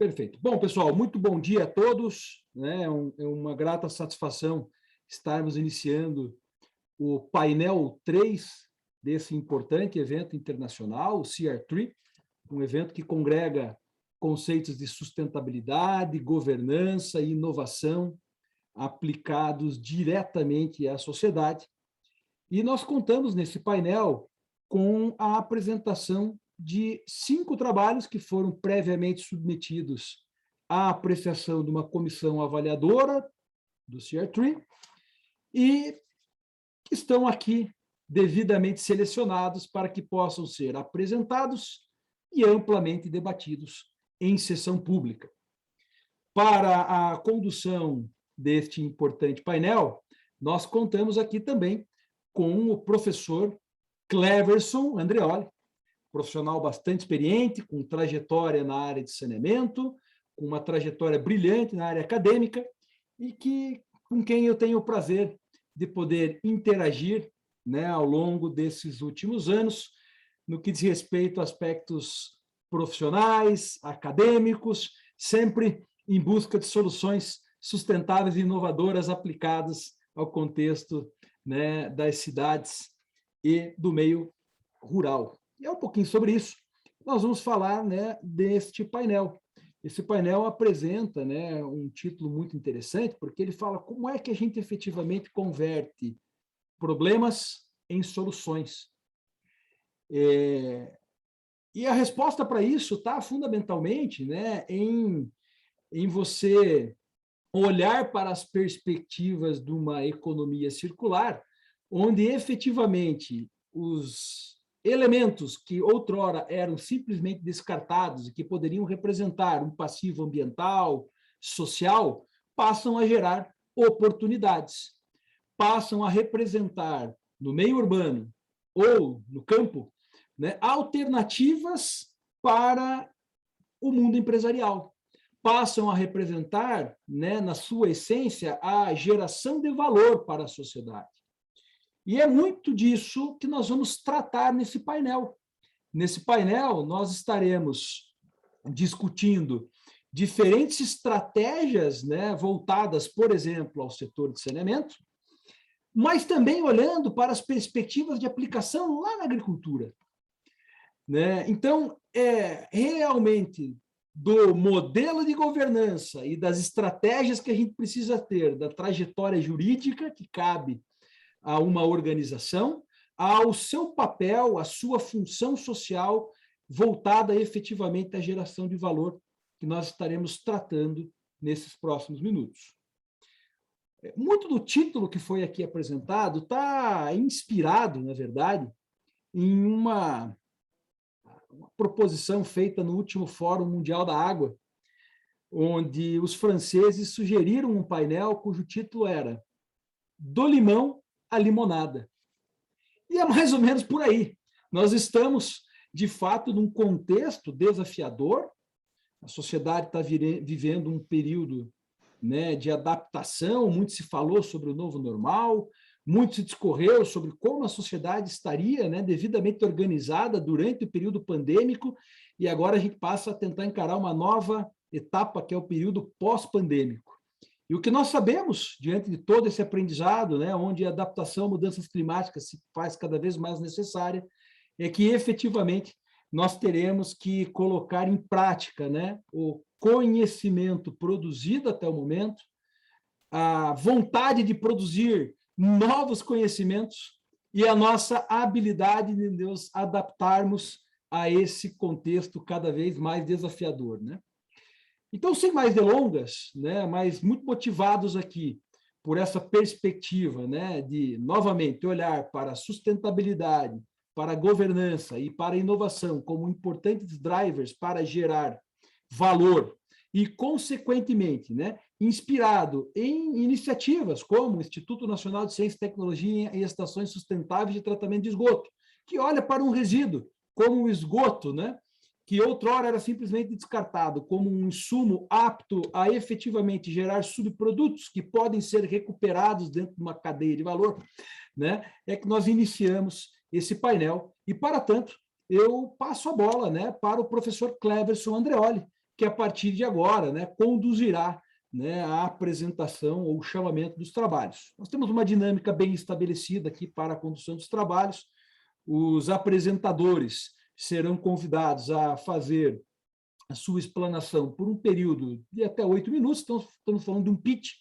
Perfeito. Bom, pessoal, muito bom dia a todos. Né? É uma grata satisfação estarmos iniciando o painel 3 desse importante evento internacional, o CR3, um evento que congrega conceitos de sustentabilidade, governança e inovação aplicados diretamente à sociedade. E nós contamos nesse painel com a apresentação de 5 trabalhos que foram previamente submetidos à apreciação de uma comissão avaliadora do CR3 e que estão aqui devidamente selecionados para que possam ser apresentados e amplamente debatidos em sessão pública. Para a condução deste importante painel, nós contamos aqui também com o professor Cleverson Andreoli, profissional bastante experiente, com trajetória na área de saneamento, com uma trajetória brilhante na área acadêmica e com quem eu tenho o prazer de poder interagir, né, ao longo desses últimos anos, no que diz respeito a aspectos profissionais, acadêmicos, sempre em busca de soluções sustentáveis e inovadoras aplicadas ao contexto, né, das cidades e do meio rural. E é um pouquinho sobre isso. Nós vamos falar, né, deste painel. Esse painel apresenta, né, um título muito interessante, porque ele fala como é que a gente efetivamente converte problemas em soluções. E a resposta para isso está fundamentalmente, né, em você olhar para as perspectivas de uma economia circular, onde efetivamente os elementos que outrora eram simplesmente descartados e que poderiam representar um passivo ambiental, social, passam a gerar oportunidades, passam a representar no meio urbano ou no campo, né, alternativas para o mundo empresarial, passam a representar, né, na sua essência, a geração de valor para a sociedade. E é muito disso que nós vamos tratar nesse painel. Nesse painel, nós estaremos discutindo diferentes estratégias, né, voltadas, por exemplo, ao setor de saneamento, mas também olhando para as perspectivas de aplicação lá na agricultura. Né? Então, realmente do modelo de governança e das estratégias que a gente precisa ter, da trajetória jurídica que cabe a uma organização, ao seu papel, à sua função social voltada efetivamente à geração de valor, que nós estaremos tratando nesses próximos minutos. Muito do título que foi aqui apresentado está inspirado, na verdade, em uma proposição feita no último Fórum Mundial da Água, onde os franceses sugeriram um painel cujo título era Do Limão à Limonada. E é mais ou menos por aí. Nós estamos, de fato, num contexto desafiador. A sociedade está vivendo um período, né, de adaptação, muito se falou sobre o novo normal, muito se discorreu sobre como a sociedade estaria, né, devidamente organizada durante o período pandêmico, e agora a gente passa a tentar encarar uma nova etapa, que é o período pós-pandêmico. E o que nós sabemos, diante de todo esse aprendizado, né, onde a adaptação a mudanças climáticas se faz cada vez mais necessária, é que, efetivamente, nós teremos que colocar em prática, né, o conhecimento produzido até o momento, a vontade de produzir novos conhecimentos e a nossa habilidade de nos adaptarmos a esse contexto cada vez mais desafiador, né? Então, sem mais delongas, né, mas muito motivados aqui por essa perspectiva, né, de, novamente, olhar para a sustentabilidade, para a governança e para a inovação como importantes drivers para gerar valor e, consequentemente, né, inspirado em iniciativas como o Instituto Nacional de Ciência e Tecnologia e Estações Sustentáveis de Tratamento de Esgoto, que olha para um resíduo como o esgoto, né, que outrora era simplesmente descartado como um insumo apto a efetivamente gerar subprodutos que podem ser recuperados dentro de uma cadeia de valor, né, é que nós iniciamos esse painel. E, para tanto, eu passo a bola, né, para o professor Cleverson Andreoli, que a partir de agora, né, conduzirá, né, a apresentação ou o chamamento dos trabalhos. Nós temos uma dinâmica bem estabelecida aqui para a condução dos trabalhos. Os apresentadores serão convidados a fazer a sua explanação por um período de até 8 minutos, então estamos falando de um pitch,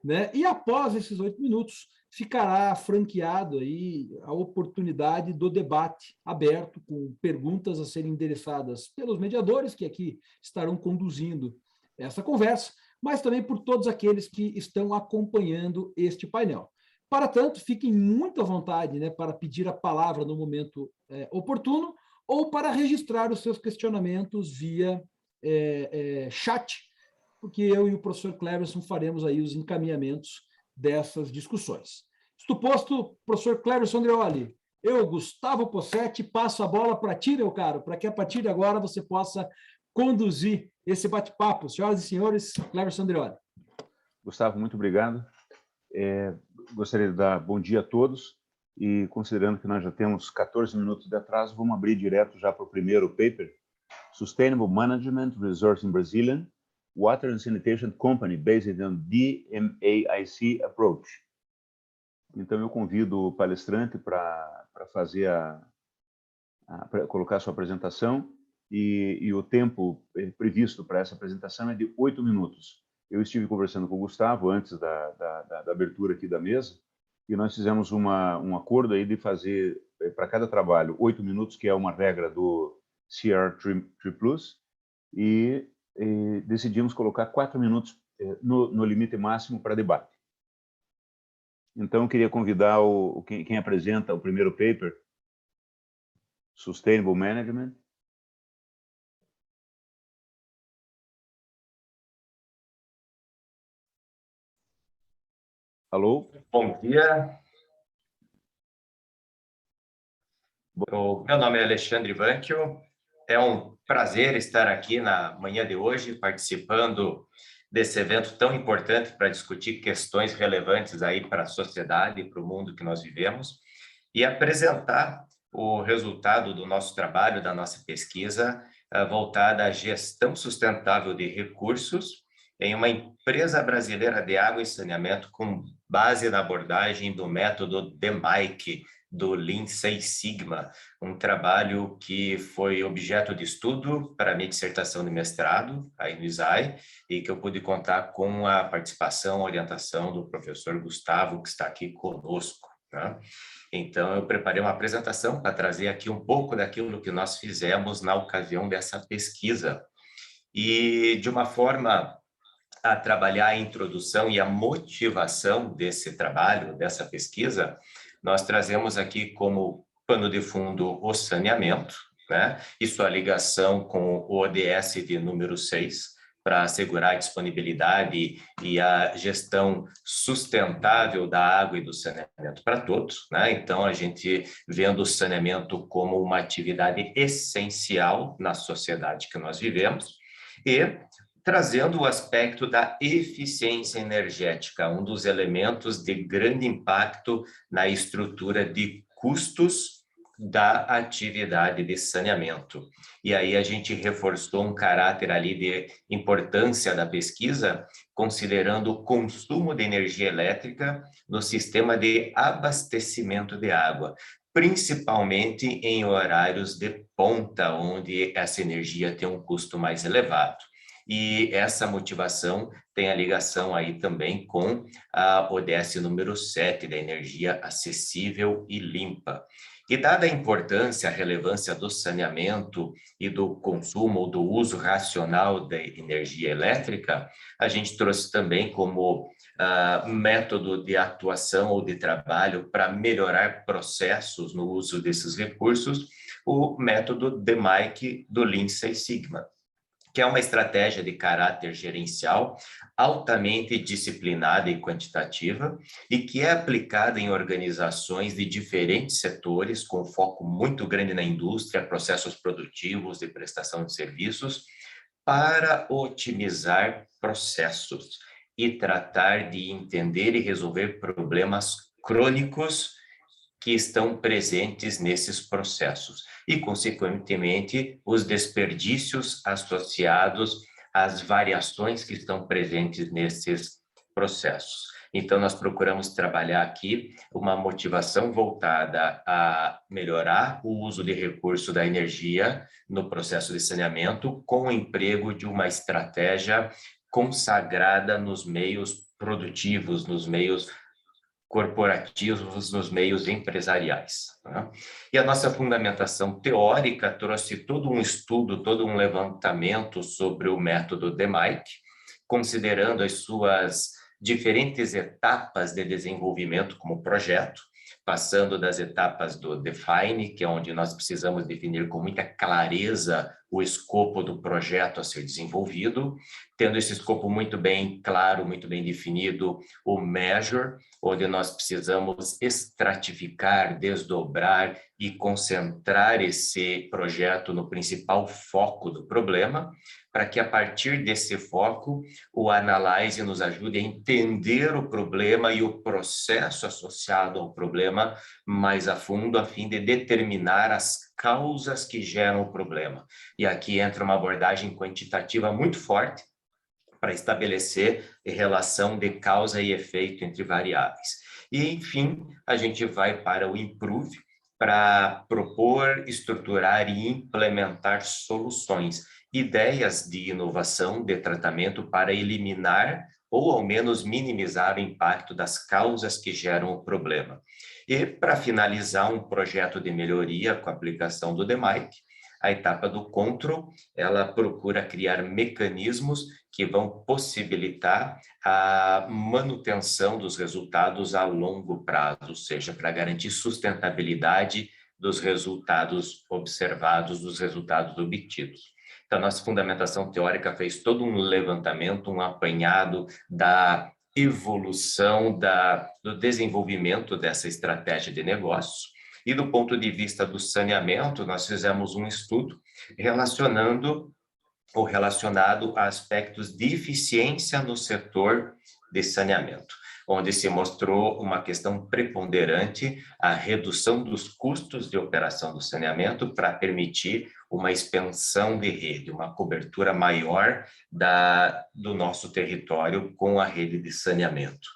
né? E após esses 8 minutos, ficará franqueado aí a oportunidade do debate aberto, com perguntas a serem endereçadas pelos mediadores, que aqui estarão conduzindo essa conversa, mas também por todos aqueles que estão acompanhando este painel. Para tanto, fiquem muito à vontade, né, para pedir a palavra no momento oportuno ou para registrar os seus questionamentos via chat, porque eu e o professor Cleverson faremos aí os encaminhamentos dessas discussões. Isto posto, professor Cleverson Andreoli, eu, Gustavo Possetti, passo a bola para ti, meu caro, para que a partir de agora você possa conduzir esse bate-papo. Senhoras e senhores, Cleverson Andreoli. Gustavo, muito obrigado. Gostaria de dar bom dia a todos e, considerando que nós já temos 14 minutos de atraso, vamos abrir direto já para o primeiro paper, Sustainable Management Resource in Brazilian, Water and Sanitation Company based on DMAIC Approach. Então, eu convido o palestrante para fazer para colocar a sua apresentação e o tempo previsto para essa apresentação é de 8 minutos. Eu estive conversando com o Gustavo antes da abertura aqui da mesa e nós fizemos um acordo aí de fazer para cada trabalho 8 minutos, que é uma regra do CR3+, e decidimos colocar 4 minutos no limite máximo para debate. Então, eu queria convidar quem apresenta o primeiro paper, Sustainable Management. Alô? Bom dia. Meu nome é Alexandre Vanchio. É um prazer estar aqui na manhã de hoje, participando desse evento tão importante para discutir questões relevantes aí para a sociedade e para o mundo que nós vivemos e apresentar o resultado do nosso trabalho, da nossa pesquisa, voltada à gestão sustentável de recursos em uma empresa brasileira de água e saneamento com base na abordagem do método DMAIC, do Lean Six Sigma, um trabalho que foi objeto de estudo para a minha dissertação de mestrado, aí no ISAE, e que eu pude contar com a participação, a orientação do professor Gustavo, que está aqui conosco, né? Então, eu preparei uma apresentação para trazer aqui um pouco daquilo que nós fizemos na ocasião dessa pesquisa. E, de uma forma a trabalhar a introdução e a motivação desse trabalho, dessa pesquisa, nós trazemos aqui como pano de fundo o saneamento, né? E sua ligação com o ODS de número 6, para assegurar a disponibilidade e a gestão sustentável da água e do saneamento para todos, né? Então, a gente vendo o saneamento como uma atividade essencial na sociedade que nós vivemos e trazendo o aspecto da eficiência energética, um dos elementos de grande impacto na estrutura de custos da atividade de saneamento. E aí a gente reforçou um caráter ali de importância da pesquisa, considerando o consumo de energia elétrica no sistema de abastecimento de água, principalmente em horários de ponta, onde essa energia tem um custo mais elevado. E essa motivação tem a ligação aí também com a ODS número 7, da energia acessível e limpa. E dada a importância, a relevância do saneamento e do consumo ou do uso racional da energia elétrica, a gente trouxe também como método de atuação ou de trabalho para melhorar processos no uso desses recursos, o método DMAIC do Lean Six Sigma, que é uma estratégia de caráter gerencial altamente disciplinada e quantitativa e que é aplicada em organizações de diferentes setores, com foco muito grande na indústria, processos produtivos de prestação de serviços, para otimizar processos e tratar de entender e resolver problemas crônicos que estão presentes nesses processos e, consequentemente, os desperdícios associados às variações que estão presentes nesses processos. Então, nós procuramos trabalhar aqui uma motivação voltada a melhorar o uso de recurso da energia no processo de saneamento, com o emprego de uma estratégia consagrada nos meios produtivos, nos meios corporativos, nos meios empresariais. Né? E a nossa fundamentação teórica trouxe todo um estudo, todo um levantamento sobre o método DMAIC, considerando as suas diferentes etapas de desenvolvimento como projeto, passando das etapas do Define, que é onde nós precisamos definir com muita clareza o escopo do projeto a ser desenvolvido, tendo esse escopo muito bem claro, muito bem definido, o Measure, onde nós precisamos estratificar, desdobrar e concentrar esse projeto no principal foco do problema, para que a partir desse foco o Analyze nos ajude a entender o problema e o processo associado ao problema mais a fundo, a fim de determinar as causas que geram o problema. E aqui entra uma abordagem quantitativa muito forte para estabelecer relação de causa e efeito entre variáveis. E, enfim, a gente vai para o Improve, para propor, estruturar e implementar soluções, ideias de inovação, de tratamento para eliminar ou ao menos minimizar o impacto das causas que geram o problema. E para finalizar um projeto de melhoria com a aplicação do DMAIC, a etapa do Control, ela procura criar mecanismos que vão possibilitar a manutenção dos resultados a longo prazo, ou seja, para garantir sustentabilidade dos resultados observados, dos resultados obtidos. Então, nossa fundamentação teórica fez todo um levantamento, um apanhado da evolução, do desenvolvimento dessa estratégia de negócio. E do ponto de vista do saneamento, nós fizemos um estudo relacionado a aspectos de eficiência no setor de saneamento, onde se mostrou uma questão preponderante a redução dos custos de operação do saneamento para permitir uma expansão de rede, uma cobertura maior do nosso território com a rede de saneamento.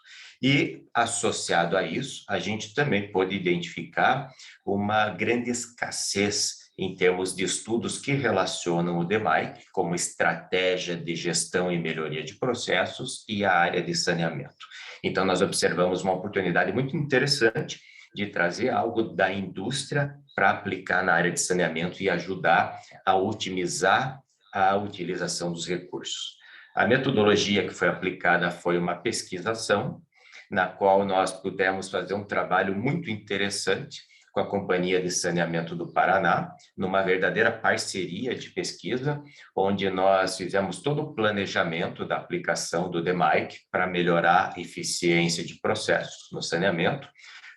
E, associado a isso, a gente também pôde identificar uma grande escassez em termos de estudos que relacionam o DMAIC como estratégia de gestão e melhoria de processos e a área de saneamento. Então, nós observamos uma oportunidade muito interessante de trazer algo da indústria para aplicar na área de saneamento e ajudar a otimizar a utilização dos recursos. A metodologia que foi aplicada foi uma pesquisação, na qual nós pudemos fazer um trabalho muito interessante com a Companhia de Saneamento do Paraná, numa verdadeira parceria de pesquisa, onde nós fizemos todo o planejamento da aplicação do DMAIC para melhorar a eficiência de processos no saneamento.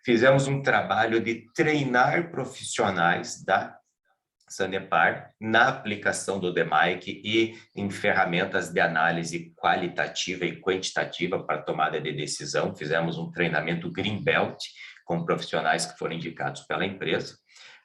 Fizemos um trabalho de treinar profissionais da Sanepar na aplicação do DMAIC e em ferramentas de análise qualitativa e quantitativa para tomada de decisão. Fizemos um treinamento Greenbelt com profissionais que foram indicados pela empresa.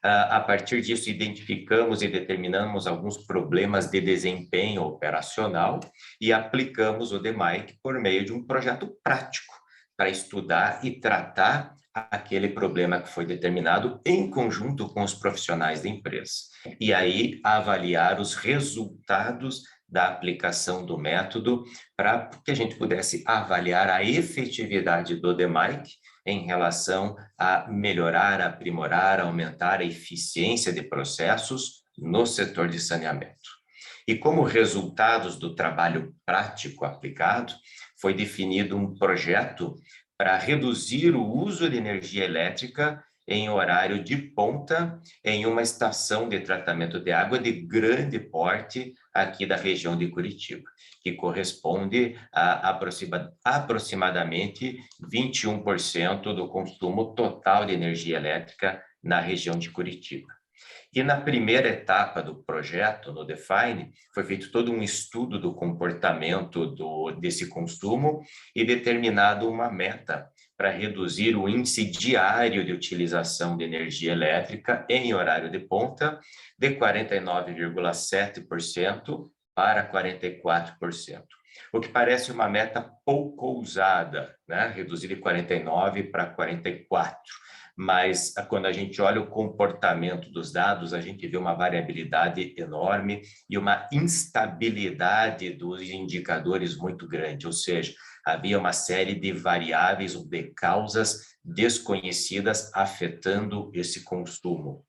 A partir disso, identificamos e determinamos alguns problemas de desempenho operacional e aplicamos o DMAIC por meio de um projeto prático para estudar e tratar aquele problema que foi determinado em conjunto com os profissionais da empresa. E aí avaliar os resultados da aplicação do método para que a gente pudesse avaliar a efetividade do DMAIC em relação a melhorar, aprimorar, aumentar a eficiência de processos no setor de saneamento. E como resultados do trabalho prático aplicado, foi definido um projeto para reduzir o uso de energia elétrica em horário de ponta em uma estação de tratamento de água de grande porte aqui da região de Curitiba, que corresponde a aproximadamente 21% do consumo total de energia elétrica na região de Curitiba. E na primeira etapa do projeto, no Define, foi feito todo um estudo do comportamento desse consumo e determinado uma meta para reduzir o índice diário de utilização de energia elétrica em horário de ponta de 49,7% para 44%, o que parece uma meta pouco ousada, né? Reduzir de 49 para 44. Mas quando a gente olha o comportamento dos dados, a gente vê uma variabilidade enorme e uma instabilidade dos indicadores muito grande, ou seja, havia uma série de variáveis ou de causas desconhecidas afetando esse consumo.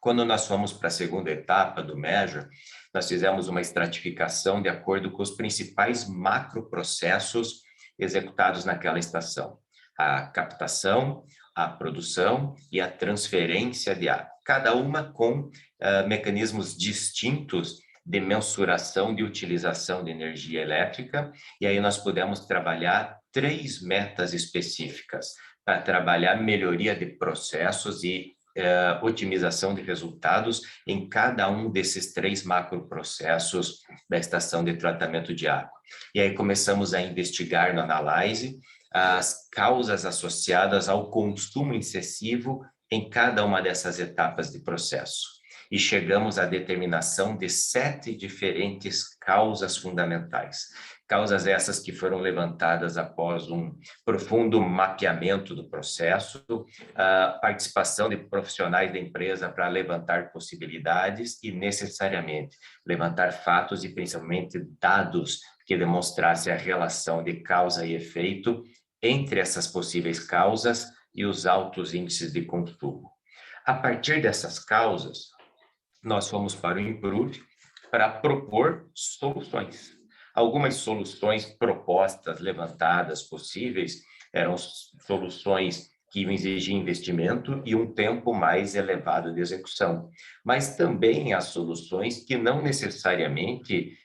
Quando nós fomos para a segunda etapa do Measure, nós fizemos uma estratificação de acordo com os principais macroprocessos executados naquela estação: a captação, a produção e a transferência de água, cada uma com mecanismos distintos de mensuração de utilização de energia elétrica, e aí nós pudemos trabalhar 3 metas específicas para trabalhar melhoria de processos e otimização de resultados em cada um desses 3 macroprocessos da estação de tratamento de água. E aí começamos a investigar no Analyze as causas associadas ao consumo excessivo em cada uma dessas etapas de processo. E chegamos à determinação de 7 diferentes causas fundamentais. Causas essas que foram levantadas após um profundo mapeamento do processo, a participação de profissionais da empresa para levantar possibilidades e, necessariamente, levantar fatos e, principalmente, dados que demonstrassem a relação de causa e efeito entre essas possíveis causas e os altos índices de consumo. A partir dessas causas, nós fomos para o Improve para propor soluções. Algumas soluções propostas, levantadas, possíveis, eram soluções que iam exigir investimento e um tempo mais elevado de execução. Mas também há soluções que não necessariamente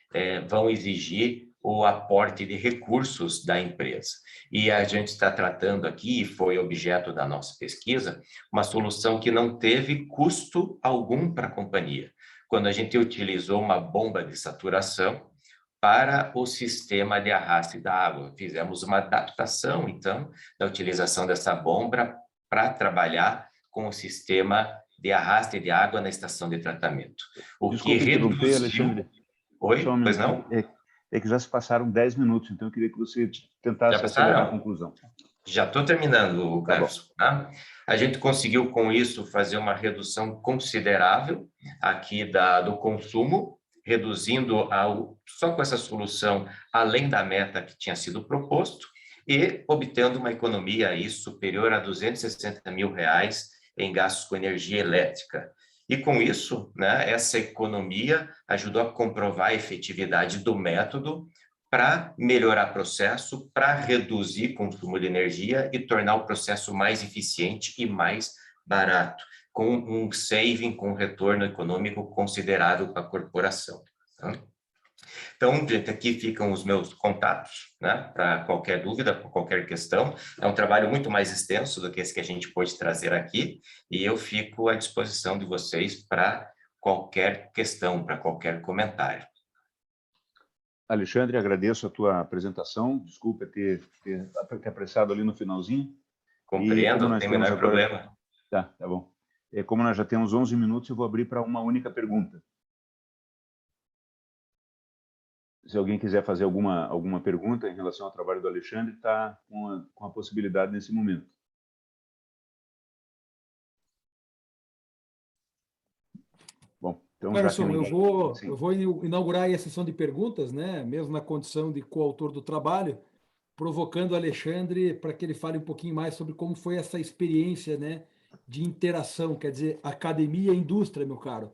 vão exigir o aporte de recursos da empresa. E a gente está tratando aqui, e foi objeto da nossa pesquisa, uma solução que não teve custo algum para a companhia. Quando a gente utilizou uma bomba de saturação para o sistema de arraste da água, fizemos uma adaptação, então, da utilização dessa bomba para trabalhar com o sistema de arraste de água na estação de tratamento. Desculpe interromper, Alexandre. Oi, pois não? É que já se passaram 10 minutos, então eu queria que você tentasse acelerar a conclusão. Já estou terminando, Cleverson. Tá? A gente conseguiu, com isso, fazer uma redução considerável aqui do consumo, reduzindo só com essa solução, além da meta que tinha sido proposto, e obtendo uma economia aí superior a R$260 mil em gastos com energia elétrica. E com isso, né, essa economia ajudou a comprovar a efetividade do método para melhorar o processo, para reduzir o consumo de energia e tornar o processo mais eficiente e mais barato, com um saving, com um retorno econômico considerável para a corporação. Tá? Então, gente, aqui ficam os meus contatos, né, para qualquer dúvida, para qualquer questão. É um trabalho muito mais extenso do que esse que a gente pôde trazer aqui, e eu fico à disposição de vocês para qualquer questão, para qualquer comentário. Alexandre, agradeço a tua apresentação. Desculpa ter apressado ali no finalzinho. Compreendo, não tem o menor problema. Tá bom. Como nós já temos 11 minutos, eu vou abrir para uma única pergunta. Se alguém quiser fazer alguma pergunta em relação ao trabalho do Alexandre, está com a possibilidade nesse momento. Bom, então Cleverson, eu vou inaugurar aí a sessão de perguntas, né? Mesmo na condição de coautor do trabalho, provocando o Alexandre para que ele fale um pouquinho mais sobre como foi essa experiência, né, de interação, quer dizer, academia e indústria, meu caro.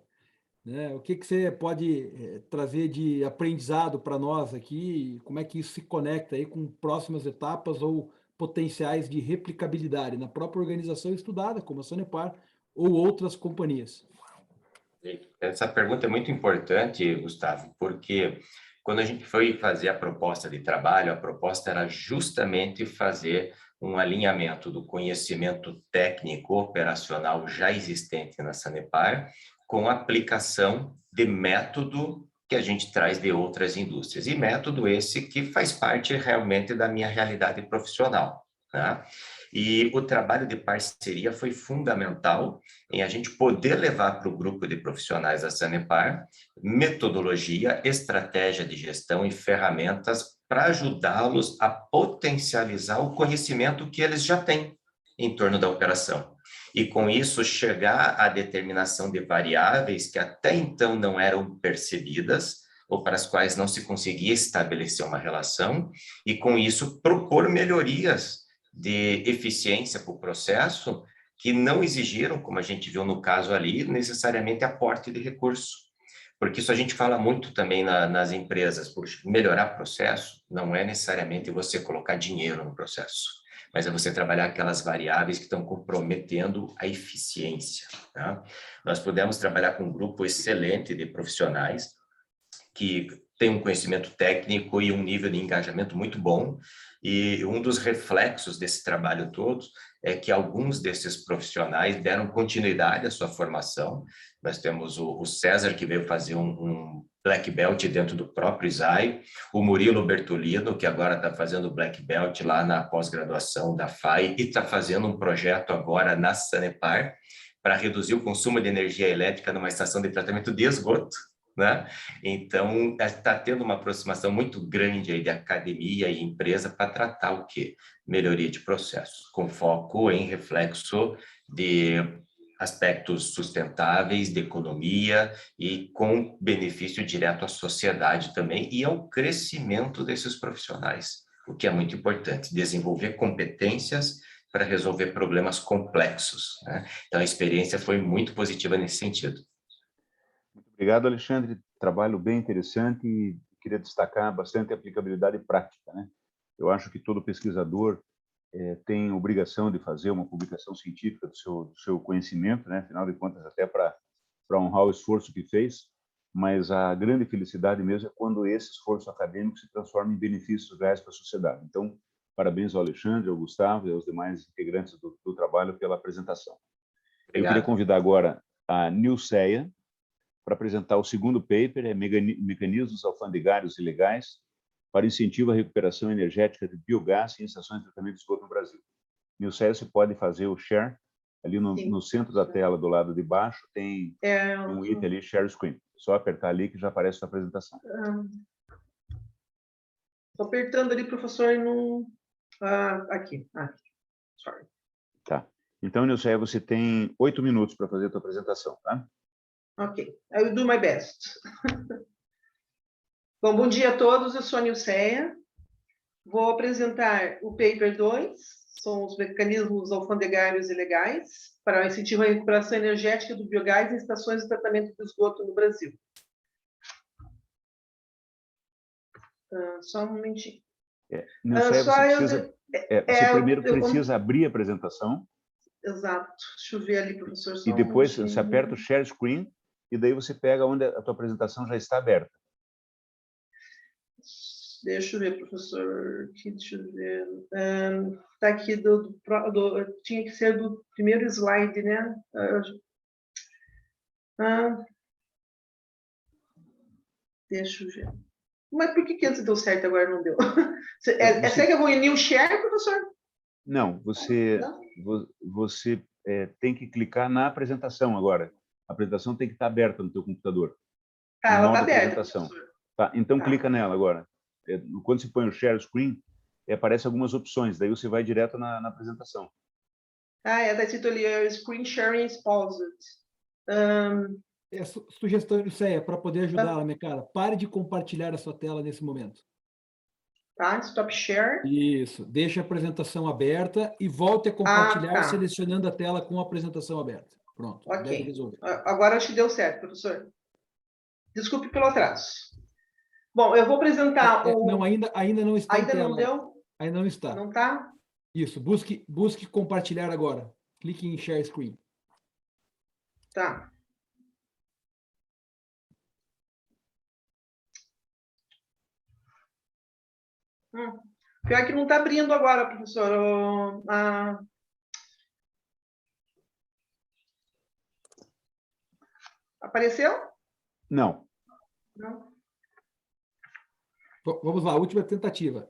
Né? O que você pode trazer de aprendizado para nós aqui? Como é que isso se conecta aí com próximas etapas ou potenciais de replicabilidade na própria organização estudada, como a Sanepar ou outras companhias? Essa pergunta é muito importante, Gustavo, porque quando a gente foi fazer a proposta de trabalho, a proposta era justamente fazer um alinhamento do conhecimento técnico operacional já existente na Sanepar com a aplicação de método que a gente traz de outras indústrias. E método esse que faz parte realmente da minha realidade profissional. né? E o trabalho de parceria foi fundamental em a gente poder levar para o grupo de profissionais da Sanepar metodologia, estratégia de gestão e ferramentas para ajudá-los a potencializar o conhecimento que eles já têm em torno da operação. E, com isso, chegar à determinação de variáveis que até então não eram percebidas ou para as quais não se conseguia estabelecer uma relação, e, com isso, propor melhorias de eficiência para o processo que não exigiram, como a gente viu no caso ali, necessariamente aporte de recurso. Porque isso a gente fala muito também nas empresas, puxa, melhorar processo não é necessariamente você colocar dinheiro no processo, mas é você trabalhar aquelas variáveis que estão comprometendo a eficiência. Tá? Nós pudemos trabalhar com um grupo excelente de profissionais que tem um conhecimento técnico e um nível de engajamento muito bom, e um dos reflexos desse trabalho todo é que alguns desses profissionais deram continuidade à sua formação. Nós temos o César, que veio fazer um Black Belt dentro do próprio ISAI, o Murilo Bertolino, que agora está fazendo Black Belt lá na pós-graduação da FAI, e está fazendo um projeto agora na Sanepar para reduzir o consumo de energia elétrica numa estação de tratamento de esgoto, né? Então, está tendo uma aproximação muito grande aí de academia e empresa para tratar o quê? Melhoria de processos, com foco em reflexo de aspectos sustentáveis, de economia e com benefício direto à sociedade também e ao crescimento desses profissionais, o que é muito importante, desenvolver competências para resolver problemas complexos, né? Então, a experiência foi muito positiva nesse sentido. Obrigado, Alexandre. Trabalho bem interessante e queria destacar bastante a aplicabilidade prática, né? Eu acho que todo pesquisador tem obrigação de fazer uma publicação científica do seu conhecimento, né? Afinal de contas, até para honrar o esforço que fez, mas a grande felicidade mesmo é quando esse esforço acadêmico se transforma em benefícios reais para a sociedade. Então, parabéns ao Alexandre, ao Gustavo e aos demais integrantes do trabalho pela apresentação. Obrigado. Eu queria convidar agora a Nilceia para apresentar o segundo paper, Mecanismos Alfandegários e Legais para incentivo à recuperação energética de biogás em estações de tratamento de esgoto no Brasil. Nilceia, você pode fazer o share, ali no centro da tela, do lado de baixo, tem um item ali, Share Screen. Só apertar ali que já aparece a sua apresentação. Estou apertando ali, professor, e não... aqui. Sorry. Tá. Então, Nilceia, você tem 8 minutos para fazer a sua apresentação, tá? Ok, I will do my best. Bom dia a todos, eu sou a Nilceia. Vou apresentar o paper 2, são os mecanismos alfandegários e legais para o incentivo à recuperação energética do biogás em estações de tratamento de esgoto no Brasil. Só um momentinho. Nilceia, você primeiro precisa abrir a apresentação. Exato. Deixa eu ver ali, professor. E depois você aperta o Share Screen e daí você pega onde a tua apresentação já está aberta. Deixa eu ver, professor. Deixa eu ver. Está aqui tinha que ser do primeiro slide, né? Deixa eu ver. Mas por que antes deu certo e agora não deu? Será que eu vou em New Share, professor? Não, você tem que clicar na apresentação agora. A apresentação tem que estar aberta no teu computador. Ela está aberta, tá, então clica nela agora. Quando você põe o Share Screen, aparece algumas opções, daí você vai direto na apresentação. Está escrito ali, Screen Sharing is paused. Sugestão do CEA, para poder ajudá-la, minha cara. Pare de compartilhar a sua tela nesse momento. Tá, stop share. Isso, deixa a apresentação aberta e volte a compartilhar, selecionando a tela com a apresentação aberta. Pronto, deve resolver. Agora acho que deu certo, professor. Desculpe pelo atraso. Bom, eu vou apresentar Não, ainda não está Ainda em tela. não deu? Ainda não está. Não está? Isso, busque compartilhar agora. Clique em Share Screen. Tá. Pior que não está abrindo agora, professor. Apareceu? Não. Não. Vamos lá, última tentativa.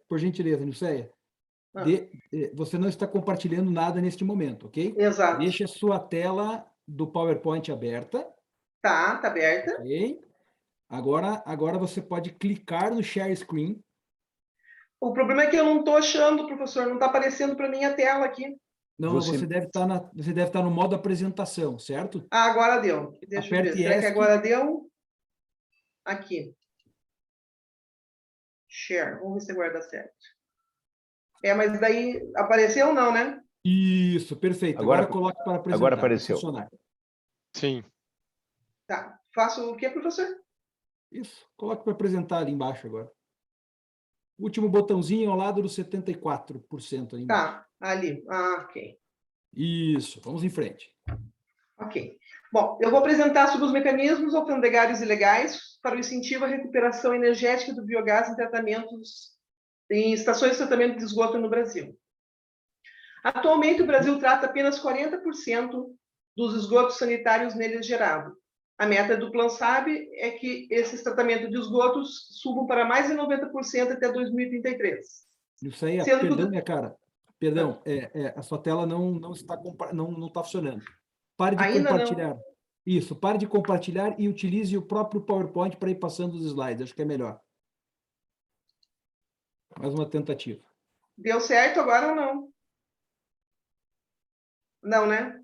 Por gentileza, Nilceia, Você não está compartilhando nada neste momento, ok? Exato. Deixa a sua tela do PowerPoint aberta. Tá aberta. Ok? Agora você pode clicar no Share Screen. O problema é que eu não estou achando, professor, não está aparecendo para mim a tela aqui. Não, você deve estar no modo apresentação, certo? Ah, agora deu. Deixa eu ver. Aperte Será que ESC. agora deu? Aqui. Share. Vamos ver se agora dá certo. Mas daí apareceu ou não, né? Isso, perfeito. Agora coloque para apresentar. Agora apareceu. Sim. Tá. Faço o quê, professor? Isso. Coloque para apresentar ali embaixo agora. Último botãozinho ao lado do 74% aí embaixo. Tá, ali. Ah, ok. Isso, vamos em frente. Ok. Bom, eu vou apresentar sobre os mecanismos alfandegários e legais para o incentivo à recuperação energética do biogás em estações de tratamento de esgoto no Brasil. Atualmente, o Brasil trata apenas 40% dos esgotos sanitários neles gerados. A meta do Plan SAB é que esses tratamentos de esgotos subam para mais de 90% até 2033. Isso aí, perdão, minha cara. Perdão, a sua tela não está funcionando. Pare de compartilhar. Não. Isso, pare de compartilhar e utilize o próprio PowerPoint para ir passando os slides. Acho que é melhor. Mais uma tentativa. Deu certo agora ou não? Não, né?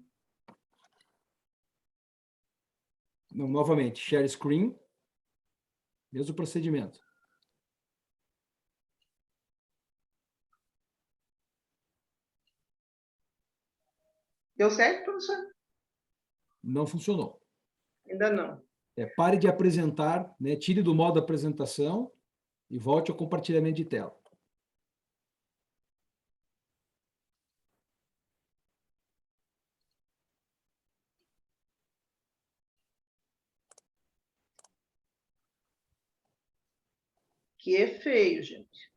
Não, novamente, share screen. Mesmo procedimento. Deu certo, professor? Não funcionou. Ainda não. Pare de apresentar, né? Tire do modo apresentação e volte ao compartilhamento de tela. Que é feio, gente.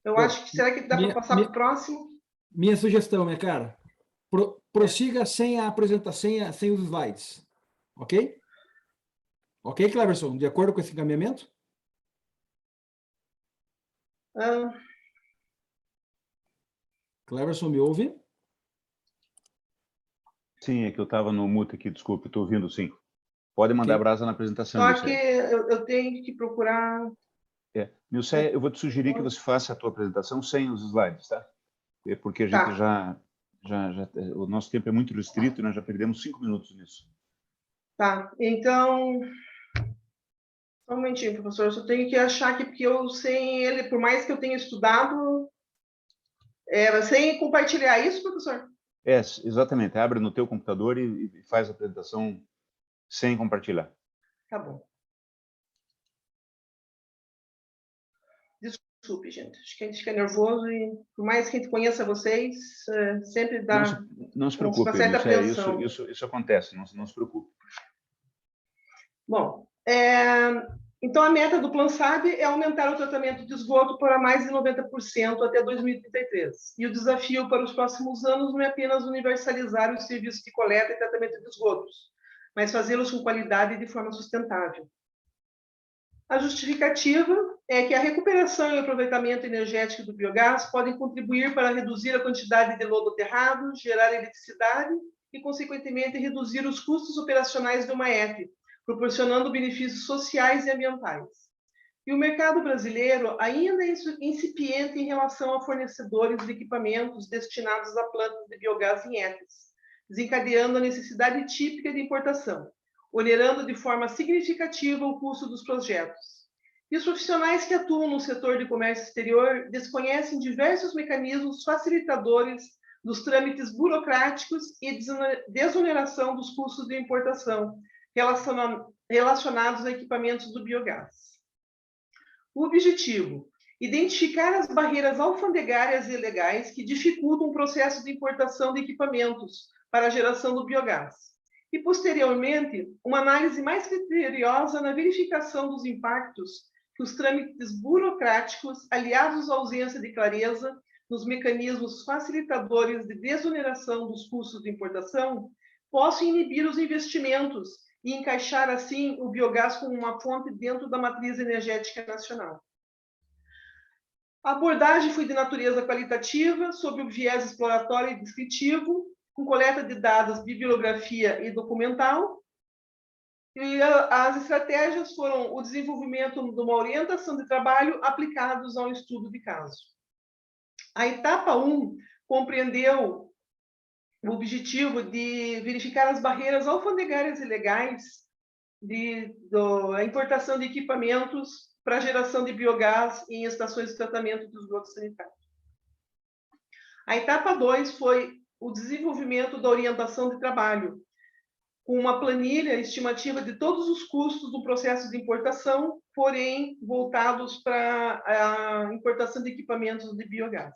Eu acho que... Será que dá para passar para o próximo? Minha sugestão, minha cara, prossiga sem a apresentação, sem os slides. Ok? Ok, Cleverson? De acordo com esse encaminhamento? Cleverson, me ouve? Sim, é que eu estava no mute aqui, desculpe, estou ouvindo sim. Pode mandar brasa na apresentação. Só que eu tenho que procurar... Nilceia, eu vou te sugerir que você faça a tua apresentação sem os slides, tá? Porque a gente o nosso tempo é muito restrito e nós já perdemos 5 minutos nisso. Tá, então... Só um momentinho, professor, eu só tenho que achar aqui, porque eu sem ele, por mais que eu tenha estudado, sem compartilhar isso, professor? Exatamente. Abre no teu computador e faz a apresentação sem compartilhar. Tá bom. Desculpe, gente. Acho que a gente fica nervoso e, por mais que a gente conheça vocês, sempre dá não se preocupe, uma certa apreensão. Isso acontece, não se preocupe. Bom, então a meta do Plan SAB é aumentar o tratamento de esgoto para mais de 90% até 2033. E o desafio para os próximos anos não é apenas universalizar os serviços de coleta e tratamento de esgotos, mas fazê-los com qualidade e de forma sustentável. A justificativa é que a recuperação e o aproveitamento energético do biogás podem contribuir para reduzir a quantidade de lodo aterrado, gerar eletricidade e, consequentemente, reduzir os custos operacionais do MAEP, proporcionando benefícios sociais e ambientais. E o mercado brasileiro ainda é incipiente em relação a fornecedores de equipamentos destinados a plantas de biogás em ETS, desencadeando a necessidade típica de importação, onerando de forma significativa o custo dos projetos. E os profissionais que atuam no setor de comércio exterior desconhecem diversos mecanismos facilitadores dos trâmites burocráticos e desoneração dos custos de importação relacionados a equipamentos do biogás. O objetivo: identificar as barreiras alfandegárias e legais que dificultam o processo de importação de equipamentos para a geração do biogás. E, posteriormente, uma análise mais criteriosa na verificação dos impactos que os trâmites burocráticos, aliados à ausência de clareza nos mecanismos facilitadores de desoneração dos custos de importação, possam inibir os investimentos e encaixar, assim, o biogás como uma fonte dentro da matriz energética nacional. A abordagem foi de natureza qualitativa, sob o viés exploratório e descritivo, com coleta de dados, bibliografia e documental. E as estratégias foram o desenvolvimento de uma orientação de trabalho aplicados ao estudo de caso. A etapa 1 compreendeu o objetivo de verificar as barreiras alfandegárias e legais da importação de equipamentos para a geração de biogás em estações de tratamento dos esgotos sanitários. A etapa 2 foi o desenvolvimento da orientação de trabalho, com uma planilha estimativa de todos os custos do processo de importação, porém voltados para a importação de equipamentos de biogás.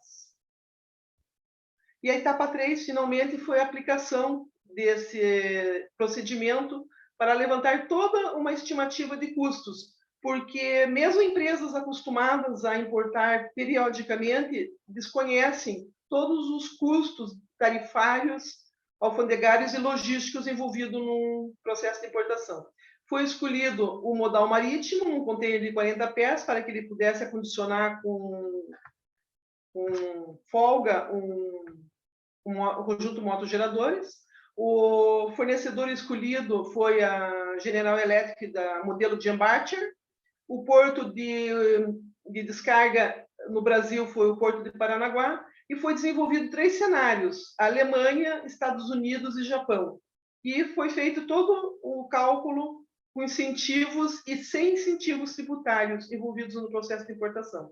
E a etapa 3, finalmente, foi a aplicação desse procedimento para levantar toda uma estimativa de custos, porque mesmo empresas acostumadas a importar periodicamente desconhecem todos os custos tarifários, alfandegários e logísticos envolvidos no processo de importação. Foi escolhido o modal marítimo, um container de 40 pés, para que ele pudesse acondicionar com folga um conjunto de motogeradores. O fornecedor escolhido foi a General Electric, da modelo Jam Archer. O porto de descarga no Brasil foi o Porto de Paranaguá, e foi desenvolvido 3 cenários: Alemanha, Estados Unidos e Japão. E foi feito todo o cálculo com incentivos e sem incentivos tributários envolvidos no processo de importação.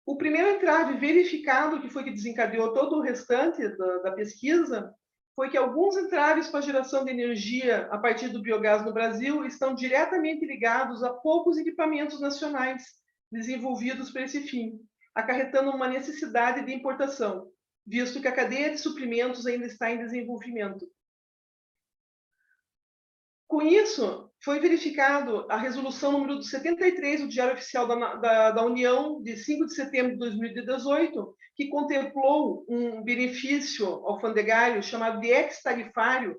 O primeiro entrave verificado, que foi que desencadeou todo o restante da pesquisa, foi que alguns entraves para a geração de energia a partir do biogás no Brasil estão diretamente ligados a poucos equipamentos nacionais desenvolvidos para esse fim, acarretando uma necessidade de importação, visto que a cadeia de suprimentos ainda está em desenvolvimento. Com isso, foi verificado a resolução número 73 do Diário Oficial da União, de 5 de setembro de 2018, que contemplou um benefício alfandegário chamado de ex-tarifário,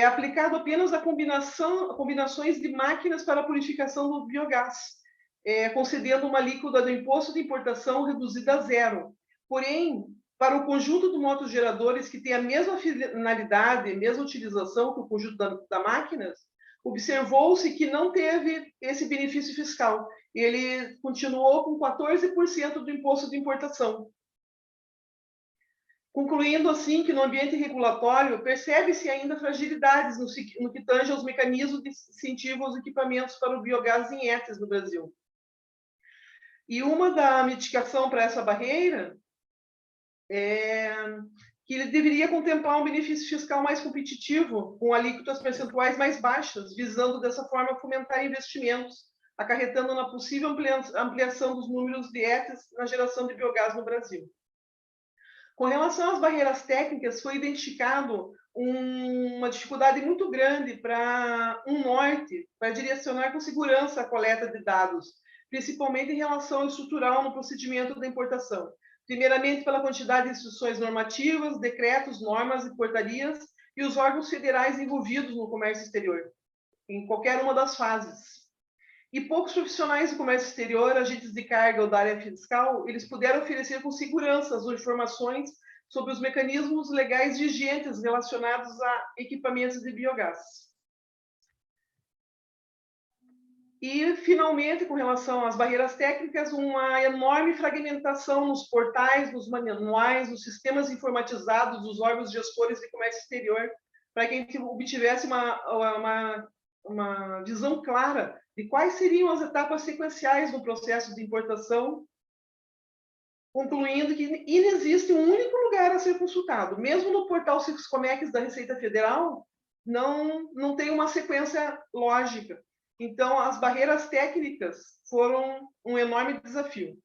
aplicado apenas a combinações de máquinas para a purificação do biogás, concedendo uma alíquota do imposto de importação reduzida a 0. Porém, para o conjunto de motogeradores que tem a mesma finalidade, a mesma utilização que o conjunto da máquinas, observou-se que não teve esse benefício fiscal. Ele continuou com 14% do imposto de importação. Concluindo assim que no ambiente regulatório percebe-se ainda fragilidades no que tange aos mecanismos de incentivo aos equipamentos para o biogás em ETS no Brasil. E uma da mitigação para essa barreira que ele deveria contemplar um benefício fiscal mais competitivo, com alíquotas percentuais mais baixas, visando dessa forma fomentar investimentos, acarretando na possível ampliação dos números de ETS na geração de biogás no Brasil. Com relação às barreiras técnicas, foi identificado uma dificuldade muito grande para um norte, para direcionar com segurança a coleta de dados, principalmente em relação ao estrutural no procedimento da importação. Primeiramente, pela quantidade de instruções normativas, decretos, normas e portarias, e os órgãos federais envolvidos no comércio exterior, em qualquer uma das fases. E poucos profissionais do comércio exterior, agentes de carga ou da área fiscal, eles puderam oferecer com segurança as informações sobre os mecanismos legais vigentes relacionados a equipamentos de biogás. E, finalmente, com relação às barreiras técnicas, uma enorme fragmentação nos portais, nos manuais, nos sistemas informatizados dos órgãos gestores de comércio exterior, para que a gente obtivesse uma visão clara de quais seriam as etapas sequenciais do processo de importação, concluindo que inexiste um único lugar a ser consultado. Mesmo no portal Siscomex da Receita Federal, não tem uma sequência lógica. Então, as barreiras técnicas foram um enorme desafio.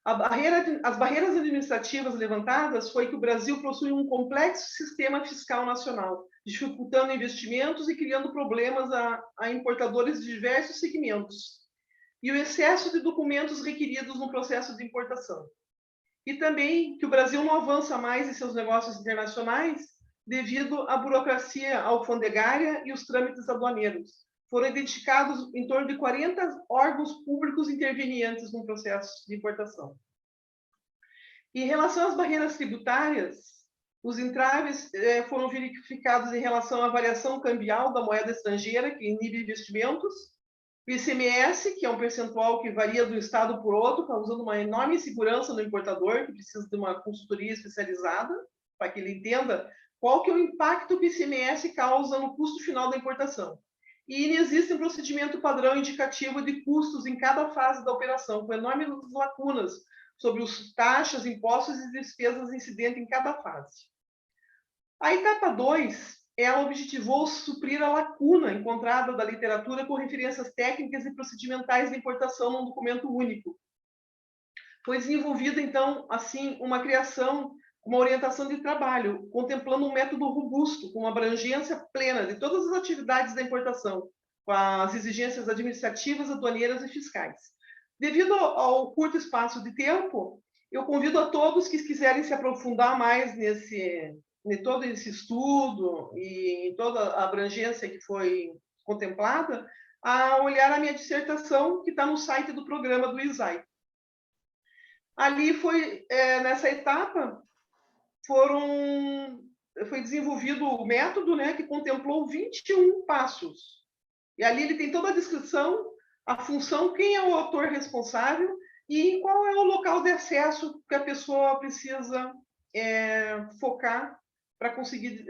As barreiras administrativas levantadas foi que o Brasil possui um complexo sistema fiscal nacional, dificultando investimentos e criando problemas a importadores de diversos segmentos, e o excesso de documentos requeridos no processo de importação. E também que o Brasil não avança mais em seus negócios internacionais devido à burocracia alfandegária e os trâmites aduaneiros, foram identificados em torno de 40 órgãos públicos intervenientes no processo de importação. Em relação às barreiras tributárias, os entraves foram verificados em relação à variação cambial da moeda estrangeira, que inibe investimentos, o ICMS, que é um percentual que varia de um estado por outro, causando uma enorme insegurança no importador, que precisa de uma consultoria especializada, para que ele entenda qual que é o impacto que o ICMS causa no custo final da importação. E existe um procedimento padrão indicativo de custos em cada fase da operação, com enormes lacunas sobre os taxas, impostos e despesas incidentes em cada fase. A etapa 2, ela objetivou suprir a lacuna encontrada da literatura com referências técnicas e procedimentais de importação num documento único. Foi desenvolvida, então, assim, uma criação, uma orientação de trabalho, contemplando um método robusto, com abrangência plena de todas as atividades da importação, com as exigências administrativas, aduaneiras e fiscais. Devido ao curto espaço de tempo, eu convido a todos que quiserem se aprofundar mais em todo esse estudo e em toda a abrangência que foi contemplada, a olhar a minha dissertação, que está no site do programa do ISAI. Ali nessa etapa, foi desenvolvido o método, né, que contemplou 21 passos. E ali ele tem toda a descrição, a função, quem é o autor responsável e qual é o local de acesso que a pessoa precisa focar para conseguir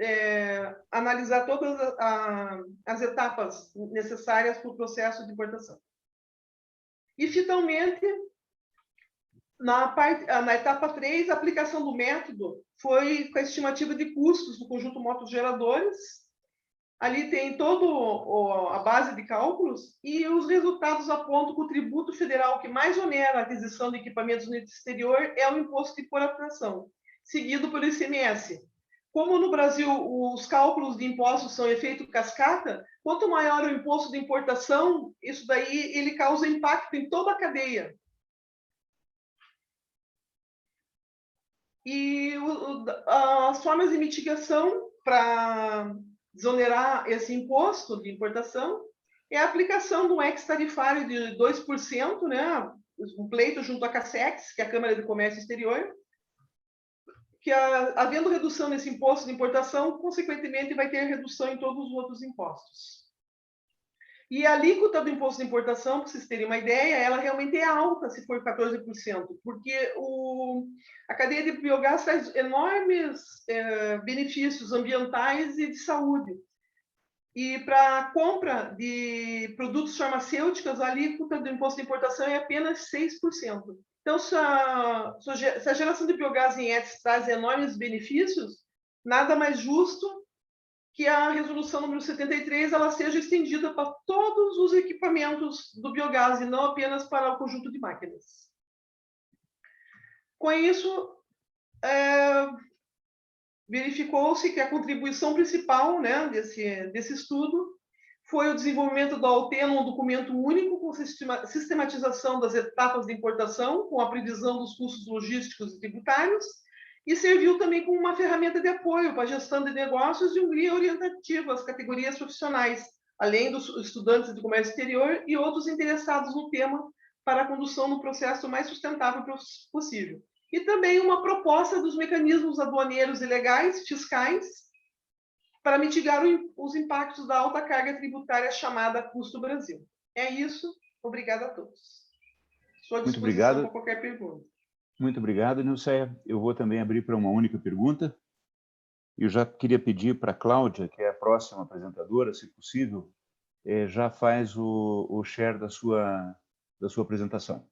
analisar todas as etapas necessárias para o processo de importação. E, finalmente, na etapa 3, a aplicação do método foi com a estimativa de custos do conjunto motos-geradores. Ali tem toda a base de cálculos e os resultados apontam que o tributo federal que mais onera a aquisição de equipamentos no exterior é o imposto de importação, seguido pelo ICMS. Como no Brasil os cálculos de impostos são efeito cascata, quanto maior o imposto de importação, isso daí ele causa impacto em toda a cadeia. E as formas de mitigação para desonerar esse imposto de importação é a aplicação de um ex-tarifário de 2%, né, um pleito junto à CACEX, que é a Câmara de Comércio Exterior, que, havendo redução nesse imposto de importação, consequentemente, vai ter redução em todos os outros impostos. E a alíquota do imposto de importação, para vocês terem uma ideia, ela realmente é alta, se for 14%, porque a cadeia de biogás traz enormes benefícios ambientais e de saúde. E para a compra de produtos farmacêuticos, a alíquota do imposto de importação é apenas 6%. Então, se a geração de biogás em ETS traz enormes benefícios, nada mais justo que a resolução número 73 ela seja estendida para todos os equipamentos do biogás e não apenas para o conjunto de máquinas. Com isso, verificou-se que a contribuição principal, né, desse estudo foi o desenvolvimento da OT num documento único com sistematização das etapas de importação, com a previsão dos custos logísticos e tributários, e serviu também como uma ferramenta de apoio para a gestão de negócios e um guia orientativo às categorias profissionais, além dos estudantes de comércio exterior e outros interessados no tema para a condução do processo mais sustentável possível. E também uma proposta dos mecanismos aduaneiros e legais, fiscais, para mitigar os impactos da alta carga tributária chamada Custo Brasil. É isso. Obrigada a todos. Estou à disposição para qualquer pergunta. Muito obrigado, Nilceia. Eu vou também abrir para uma única pergunta. Eu já queria pedir para a Cláudia, que é a próxima apresentadora, se possível, já faz o share da sua apresentação.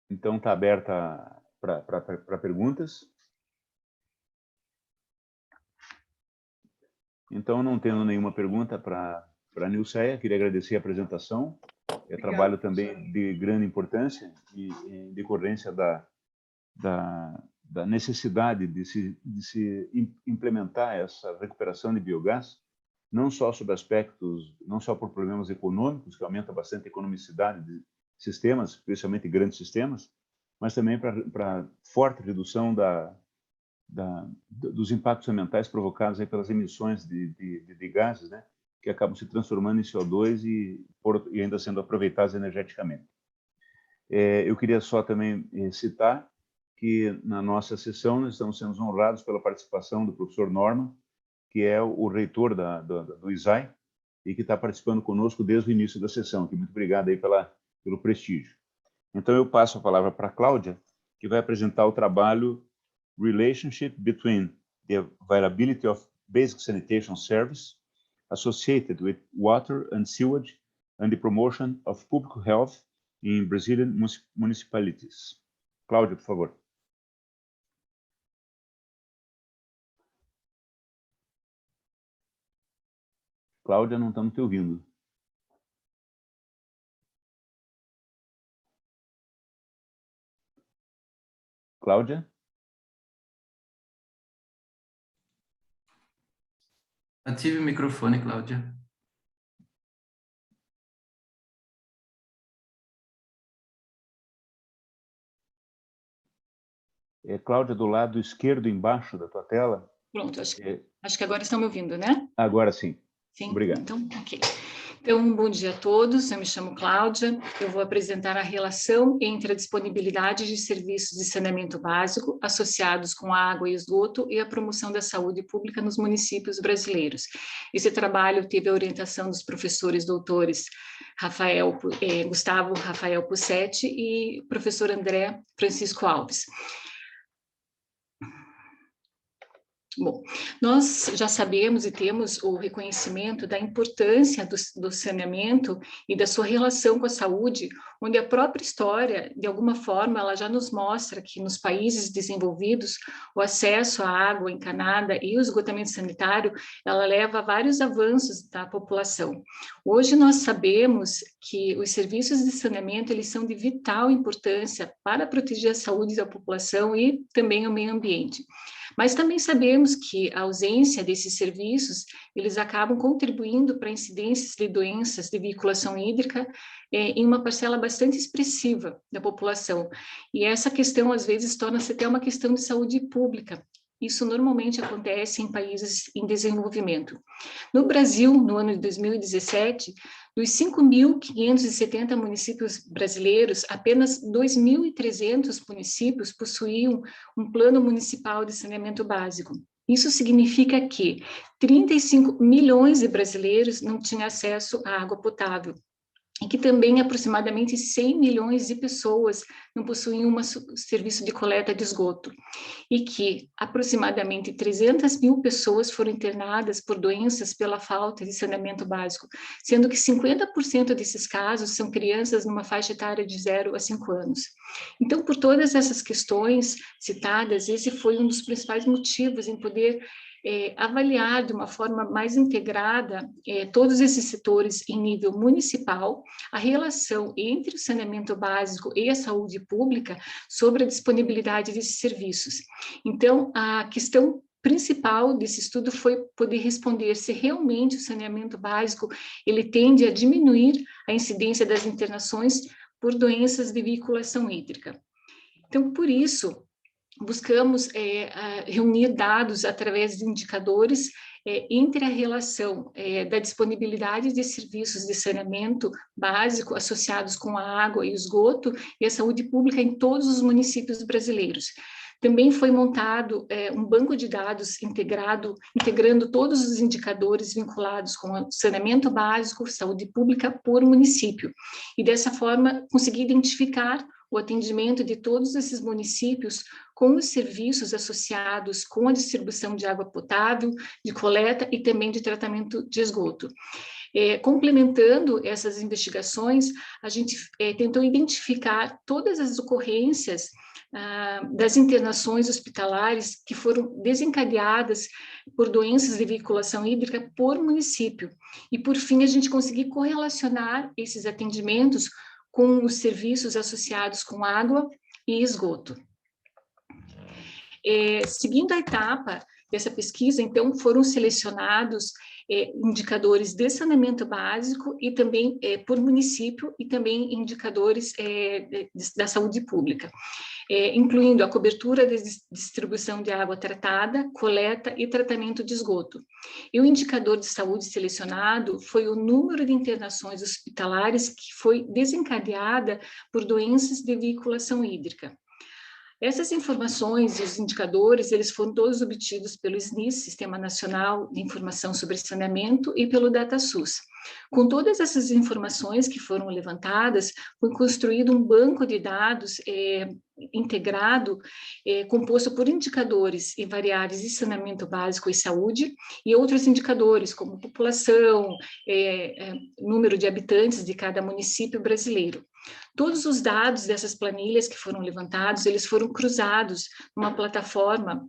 Então, está aberta para perguntas. Então, não tendo nenhuma pergunta para a Nilceia, queria agradecer a apresentação. É trabalho também de grande importância e em decorrência da necessidade de se implementar essa recuperação de biogás, não só sob aspectos, não só por problemas econômicos, que aumenta bastante a economicidade de sistemas, especialmente grandes sistemas, mas também para forte redução dos impactos ambientais provocados aí pelas emissões de gases, né, que acabam se transformando em CO2 e ainda sendo aproveitados energeticamente. Eu queria só também citar que na nossa sessão nós estamos sendo honrados pela participação do professor Norman, que é o reitor do ISAI e que está participando conosco desde o início da sessão. Muito obrigado aí pelo prestígio. Então, eu passo a palavra para a Cláudia, que vai apresentar o trabalho Relationship Between the Availability of Basic Sanitation Service Associated with Water and Sewage and the Promotion of Public Health in Brazilian Municipalities. Cláudia, por favor. Cláudia, não estamos te ouvindo. Cláudia? Ative o microfone, Cláudia. Cláudia, do lado esquerdo embaixo da tua tela. Pronto, acho que agora estão me ouvindo, né? Agora sim. Sim. Obrigado. Então, ok. Então, bom dia a todos, eu me chamo Cláudia, eu vou apresentar a relação entre a disponibilidade de serviços de saneamento básico associados com água e esgoto e a promoção da saúde pública nos municípios brasileiros. Esse trabalho teve a orientação dos professores doutores Gustavo Rafael Pussetti e professor André Francisco Alves. Bom, nós já sabemos e temos o reconhecimento da importância do saneamento e da sua relação com a saúde, onde a própria história, de alguma forma, ela já nos mostra que nos países desenvolvidos, o acesso à água encanada e o esgotamento sanitário, ela leva a vários avanços da população. Hoje nós sabemos que os serviços de saneamento, eles são de vital importância para proteger a saúde da população e também o meio ambiente. Mas também sabemos que a ausência desses serviços, eles acabam contribuindo para incidências de doenças de veiculação hídrica em uma parcela bastante expressiva da população. E essa questão, às vezes, torna-se até uma questão de saúde pública. Isso normalmente acontece em países em desenvolvimento. No Brasil, no ano de 2017, dos 5.570 municípios brasileiros, apenas 2.300 municípios possuíam um plano municipal de saneamento básico. Isso significa que 35 milhões de brasileiros não tinham acesso à água potável. E que também aproximadamente 100 milhões de pessoas não possuíam um serviço de coleta de esgoto, e que aproximadamente 300 mil pessoas foram internadas por doenças pela falta de saneamento básico, sendo que 50% desses casos são crianças numa faixa etária de 0 a 5 anos. Então, por todas essas questões citadas, esse foi um dos principais motivos em poder avaliar de uma forma mais integrada todos esses setores em nível municipal, a relação entre o saneamento básico e a saúde pública sobre a disponibilidade desses serviços. Então, a questão principal desse estudo foi poder responder se realmente o saneamento básico ele tende a diminuir a incidência das internações por doenças de veiculação hídrica. Então, por isso, buscamos reunir dados através de indicadores entre a relação da disponibilidade de serviços de saneamento básico associados com a água e o esgoto e a saúde pública em todos os municípios brasileiros. Também foi montado um banco de dados integrando todos os indicadores vinculados com o saneamento básico, saúde pública por município. E dessa forma, consegui identificar o atendimento de todos esses municípios com os serviços associados com a distribuição de água potável, de coleta e também de tratamento de esgoto. Complementando essas investigações, a gente tentou identificar todas as ocorrências das internações hospitalares que foram desencadeadas por doenças de veiculação hídrica por município. E, por fim, a gente conseguiu correlacionar esses atendimentos com os serviços associados com água e esgoto. Seguindo a etapa dessa pesquisa, então, foram selecionados indicadores de saneamento básico e também por município e também indicadores da saúde pública, incluindo a cobertura de distribuição de água tratada, coleta e tratamento de esgoto. E o indicador de saúde selecionado foi o número de internações hospitalares que foi desencadeada por doenças de veiculação hídrica. Essas informações e os indicadores, eles foram todos obtidos pelo SNIS, Sistema Nacional de Informação sobre Saneamento, e pelo DataSUS. Com todas essas informações que foram levantadas, foi construído um banco de dados integrado, composto por indicadores e variáveis de saneamento básico e saúde, e outros indicadores, como população, número de habitantes de cada município brasileiro. Todos os dados dessas planilhas que foram levantados, eles foram cruzados numa plataforma,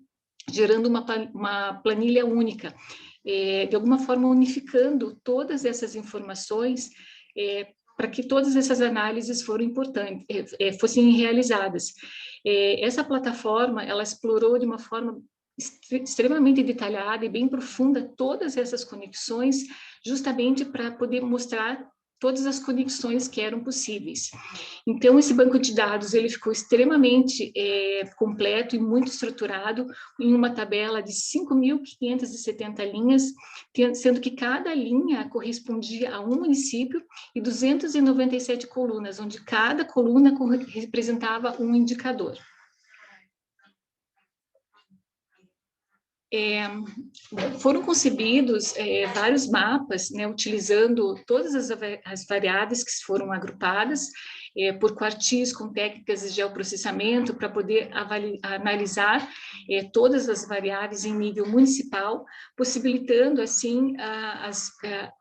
gerando uma planilha única, de alguma forma unificando todas essas informações para que todas essas análises fossem realizadas. Essa plataforma, ela explorou de uma forma extremamente detalhada e bem profunda todas essas conexões, justamente para poder mostrar todas as conexões que eram possíveis. Então, esse banco de dados, ele ficou extremamente completo e muito estruturado em uma tabela de 5.570 linhas, sendo que cada linha correspondia a um município e 297 colunas, onde cada coluna representava um indicador. Foram concebidos vários mapas, né, utilizando todas as variáveis que foram agrupadas por quartis com técnicas de geoprocessamento para poder analisar todas as variáveis em nível municipal, possibilitando, assim,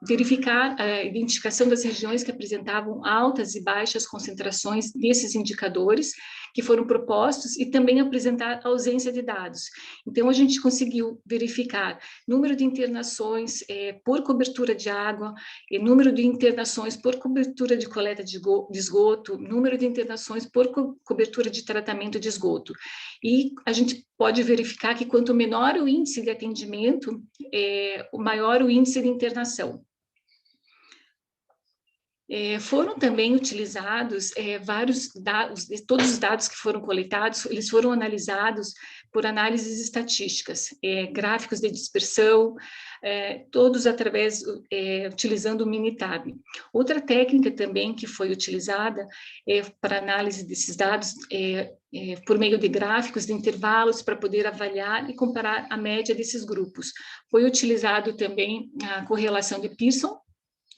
verificar a identificação das regiões que apresentavam altas e baixas concentrações desses indicadores que foram propostos e também apresentar a ausência de dados. Então, a gente conseguiu verificar número de internações por cobertura de água, número de internações por cobertura de coleta de esgoto, número de internações por cobertura de tratamento de esgoto. E a gente pode verificar que quanto menor o índice de atendimento, maior o índice de internação. Foram também utilizados vários dados, todos os dados que foram coletados, eles foram analisados por análises estatísticas, gráficos de dispersão, todos utilizando o Minitab. Outra técnica também que foi utilizada para análise desses dados por meio de gráficos de intervalos para poder avaliar e comparar a média desses grupos. Foi utilizado também a correlação de Pearson,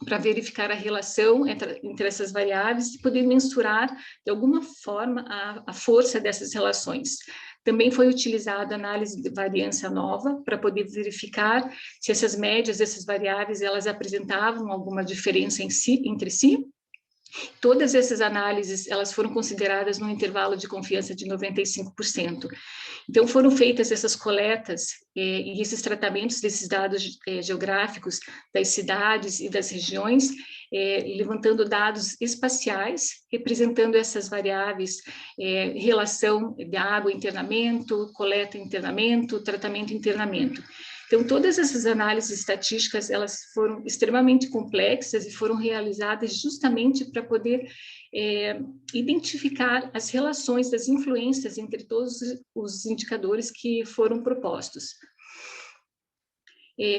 para verificar a relação entre essas variáveis e poder mensurar, de alguma forma, a força dessas relações. Também foi utilizada a análise de variância nova para poder verificar se essas médias dessas variáveis elas apresentavam alguma diferença entre si. Todas essas análises elas foram consideradas num intervalo de confiança de 95%. Então, foram feitas essas coletas e esses tratamentos desses dados geográficos das cidades e das regiões, levantando dados espaciais, representando essas variáveis, relação de água, internamento, coleta, internamento, tratamento, internamento. Então, todas essas análises estatísticas, elas foram extremamente complexas e foram realizadas justamente para poder identificar as relações das influências entre todos os indicadores que foram propostos.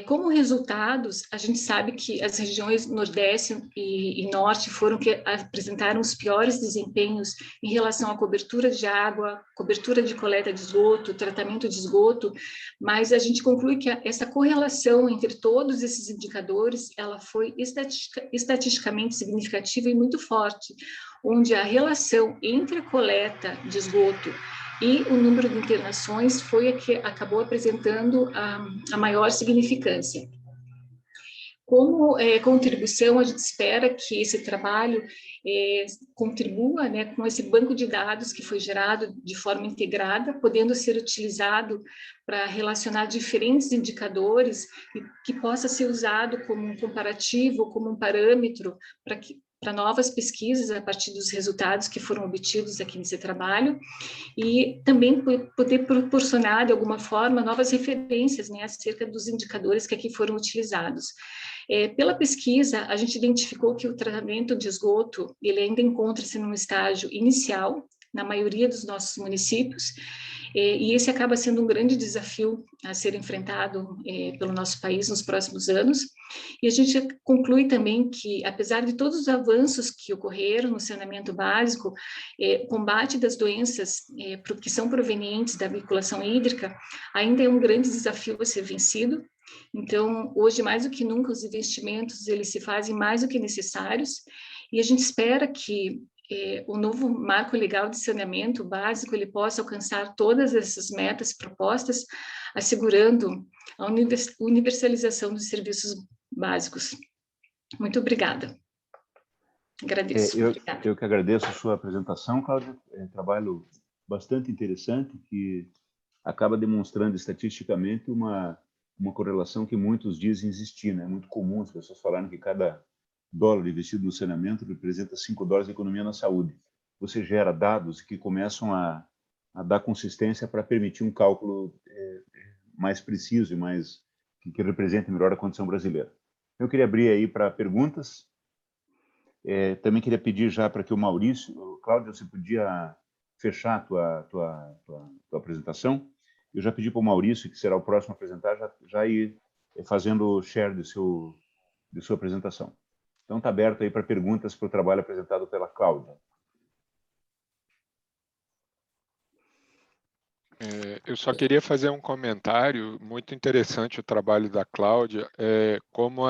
Como resultados, a gente sabe que as regiões Nordeste e Norte foram que apresentaram os piores desempenhos em relação à cobertura de água, cobertura de coleta de esgoto, tratamento de esgoto, mas a gente conclui que essa correlação entre todos esses indicadores, ela foi estatisticamente significativa e muito forte, onde a relação entre a coleta de esgoto e o número de internações foi a que acabou apresentando a maior significância. Como contribuição, a gente espera que esse trabalho contribua, né, com esse banco de dados que foi gerado de forma integrada, podendo ser utilizado para relacionar diferentes indicadores e que possa ser usado como um comparativo, como um parâmetro, para que para novas pesquisas a partir dos resultados que foram obtidos aqui nesse trabalho, e também poder proporcionar, de alguma forma, novas referências, né, acerca dos indicadores que aqui foram utilizados. Pela pesquisa, a gente identificou que o tratamento de esgoto, ele ainda encontra-se num estágio inicial, na maioria dos nossos municípios, e esse acaba sendo um grande desafio a ser enfrentado pelo nosso país nos próximos anos. E a gente conclui também que, apesar de todos os avanços que ocorreram no saneamento básico, o combate das doenças que são provenientes da vinculação hídrica ainda é um grande desafio a ser vencido. Então, hoje, mais do que nunca, os investimentos eles se fazem mais do que necessários, e a gente espera que o novo marco legal de saneamento básico ele possa alcançar todas essas metas propostas, assegurando a universalização dos serviços básicos. Muito obrigada. Agradeço. Eu que agradeço a sua apresentação, Cláudia. É um trabalho bastante interessante que acaba demonstrando estatisticamente uma correlação que muitos dizem existir, né? É muito comum as pessoas falarem que cada dólar investido no saneamento representa 5 dólares de economia na saúde. Você gera dados que começam a dar consistência para permitir um cálculo mais preciso e mais que represente melhor a condição brasileira. Eu queria abrir aí para perguntas. Também queria pedir já para que o Maurício, Cláudia, você podia fechar a tua apresentação. Eu já pedi para o Maurício, que será o próximo a apresentar, já ir fazendo o share de sua apresentação. Então, está aberto aí para perguntas para o trabalho apresentado pela Cláudia. Eu só queria fazer um comentário muito interessante o trabalho da Cláudia, como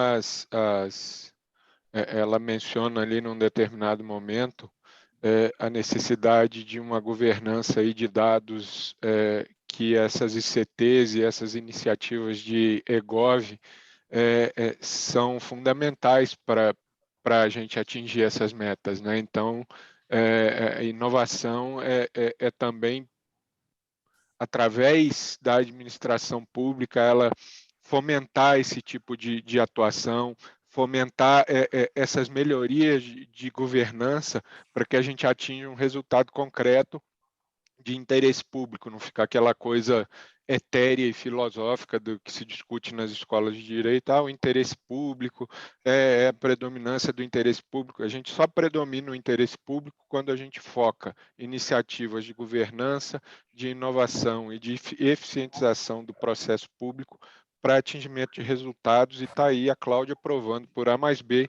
ela menciona ali num determinado momento a necessidade de uma governança aí de dados que essas ICTs e essas iniciativas de EGOV são fundamentais para a gente atingir essas metas, né? Então, a inovação é também, através da administração pública, ela fomentar esse tipo de atuação, fomentar essas melhorias de governança para que a gente atinja um resultado concreto de interesse público, não ficar aquela coisa etérea e filosófica do que se discute nas escolas de direito, o interesse público, a predominância do interesse público. A gente só predomina o interesse público quando a gente foca iniciativas de governança, de inovação e de eficientização do processo público para atingimento de resultados, e está aí a Cláudia provando por A mais B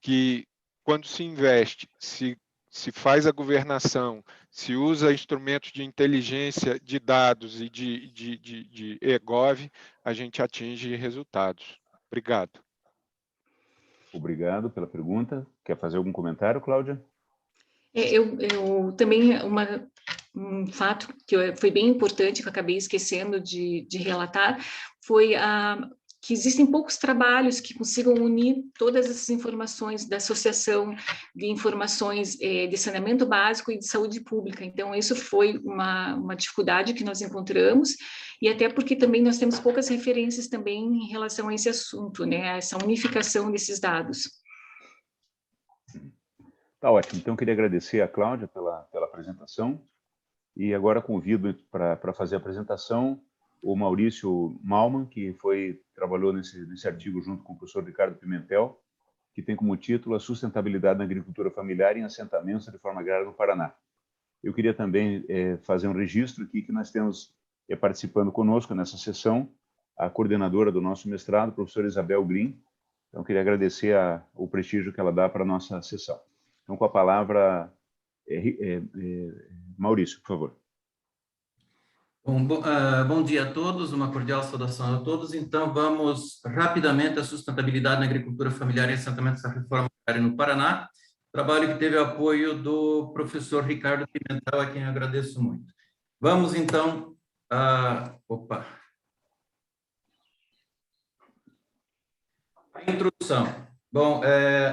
que quando se investe, se faz a governação, se usa instrumentos de inteligência de dados e de EGOV, a gente atinge resultados. Obrigado. Obrigado pela pergunta. Quer fazer algum comentário, Cláudia? Eu também, um fato que foi bem importante, que eu acabei esquecendo de relatar, foi que existem poucos trabalhos que consigam unir todas essas informações da Associação de Informações de Saneamento Básico e de Saúde Pública. Então, isso foi uma dificuldade que nós encontramos, e até porque também nós temos poucas referências também em relação a esse assunto, né, essa unificação desses dados. Tá ótimo. Então, queria agradecer a Cláudia pela apresentação, e agora convido para fazer a apresentação o Maurício Malman, que trabalhou nesse artigo junto com o professor Ricardo Pimentel, que tem como título A Sustentabilidade na Agricultura Familiar em Assentamentos de Reforma Agrária no Paraná. Eu queria também fazer um registro aqui que nós temos participando conosco nessa sessão a coordenadora do nosso mestrado, a professora Isabel Green. Então, queria agradecer o prestígio que ela dá para a nossa sessão. Então, com a palavra, Maurício, por favor. Bom dia a todos, uma cordial saudação a todos. Então, vamos rapidamente à sustentabilidade na agricultura familiar e assentamentos da reforma agrária no Paraná, trabalho que teve apoio do professor Ricardo Pimentel, a quem eu agradeço muito. Vamos, então, a introdução. Bom,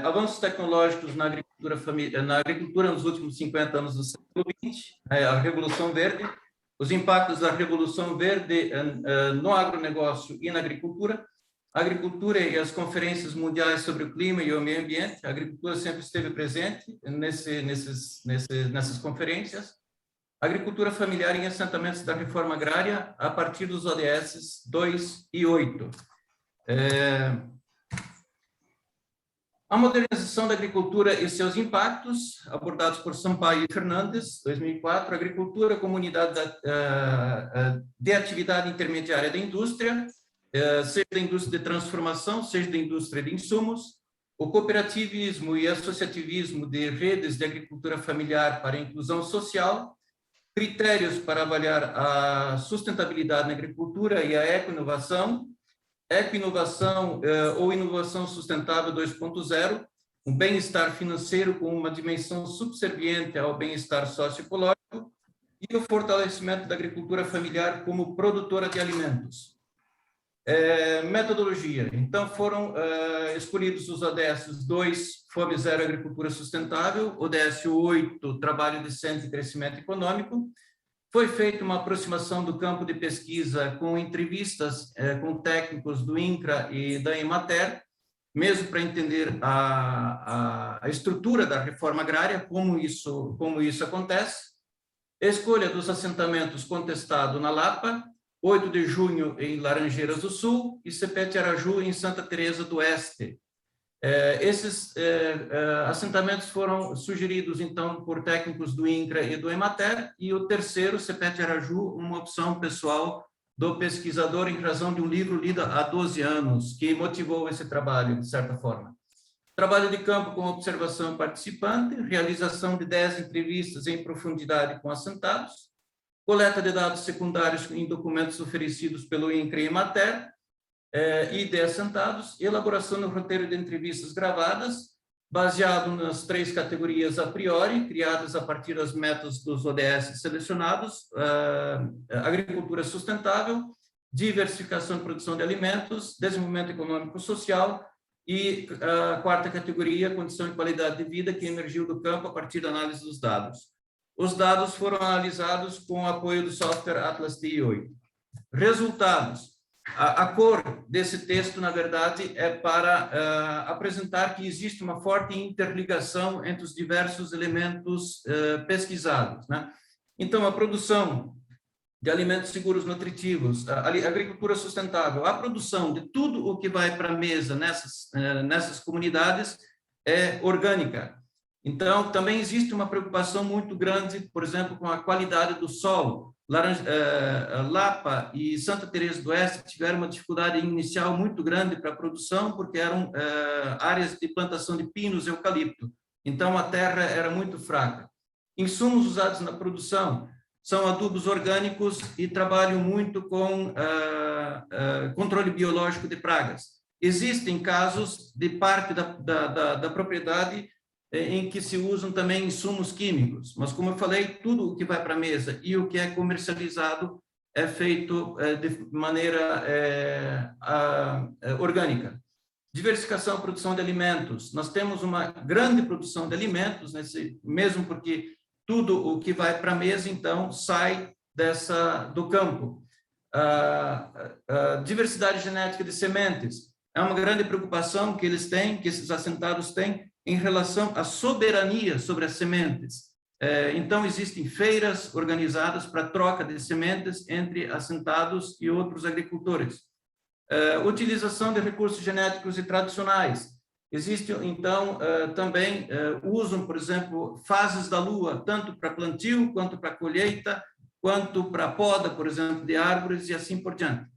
avanços tecnológicos na agricultura nos últimos 50 anos do século XX, a Revolução Verde, os impactos da Revolução Verde no agronegócio e na agricultura, a agricultura e as conferências mundiais sobre o clima e o meio ambiente. A agricultura sempre esteve presente nessas conferências. Agricultura familiar em assentamentos da reforma agrária a partir dos ODS 2 e 8. A modernização da agricultura e seus impactos, abordados por Sampaio e Fernandes, 2004, agricultura como unidade de atividade intermediária da indústria, seja da indústria de transformação, seja da indústria de insumos, o cooperativismo e associativismo de redes de agricultura familiar para a inclusão social, critérios para avaliar a sustentabilidade na agricultura e a ecoinovação ou inovação sustentável 2.0, um bem-estar financeiro com uma dimensão subserviente ao bem-estar socioecológico e o fortalecimento da agricultura familiar como produtora de alimentos. Metodologia. Então, foram escolhidos os ODS 2, Fome Zero, Agricultura Sustentável, ODS 8, Trabalho Decente e Crescimento Econômico. Foi feita uma aproximação do campo de pesquisa com entrevistas com técnicos do INCRA e da Emater, mesmo para entender a estrutura da reforma agrária, como isso acontece. Escolha dos assentamentos contestado na Lapa, 8 de junho em Laranjeiras do Sul e Cepete Araju em Santa Teresa do Oeste. Esses assentamentos foram sugeridos, então, por técnicos do INCRA e do Emater, e o terceiro, Cepete Araju, uma opção pessoal do pesquisador em razão de um livro lido há 12 anos, que motivou esse trabalho, de certa forma. Trabalho de campo com observação participante, realização de 10 entrevistas em profundidade com assentados, coleta de dados secundários em documentos oferecidos pelo INCRA e Emater, e de assentados, elaboração do roteiro de entrevistas gravadas, baseado nas 3 categorias a priori, criadas a partir das metas dos ODS selecionados, agricultura sustentável, diversificação e produção de alimentos, desenvolvimento econômico e social, e a 4ª categoria, condição e qualidade de vida, que emergiu do campo a partir da análise dos dados. Os dados foram analisados com o apoio do software Atlas TI8. Resultados. A cor desse texto, na verdade, é para apresentar que existe uma forte interligação entre os diversos elementos pesquisados, né? Então, a produção de alimentos seguros nutritivos, a agricultura sustentável, a produção de tudo o que vai para a mesa nessas comunidades é orgânica. Então, também existe uma preocupação muito grande, por exemplo, com a qualidade do solo. Lapa e Santa Teresa do Oeste tiveram uma dificuldade inicial muito grande para a produção, porque eram áreas de plantação de pinos e eucalipto. Então, a terra era muito fraca. Insumos usados na produção são adubos orgânicos e trabalham muito com controle biológico de pragas. Existem casos de parte da propriedade em que se usam também insumos químicos, mas, como eu falei, tudo o que vai para a mesa e o que é comercializado é feito de maneira orgânica. Diversificação e produção de alimentos. Nós temos uma grande produção de alimentos, mesmo porque tudo o que vai para a mesa, então, sai do campo. Diversidade genética de sementes. É uma grande preocupação que eles têm, que esses assentados têm, em relação à soberania sobre as sementes. Então, existem feiras organizadas para troca de sementes entre assentados e outros agricultores. Utilização de recursos genéticos e tradicionais. Existe, então, também usam, por exemplo, fases da lua, tanto para plantio, quanto para colheita, quanto para poda, por exemplo, de árvores e assim por diante.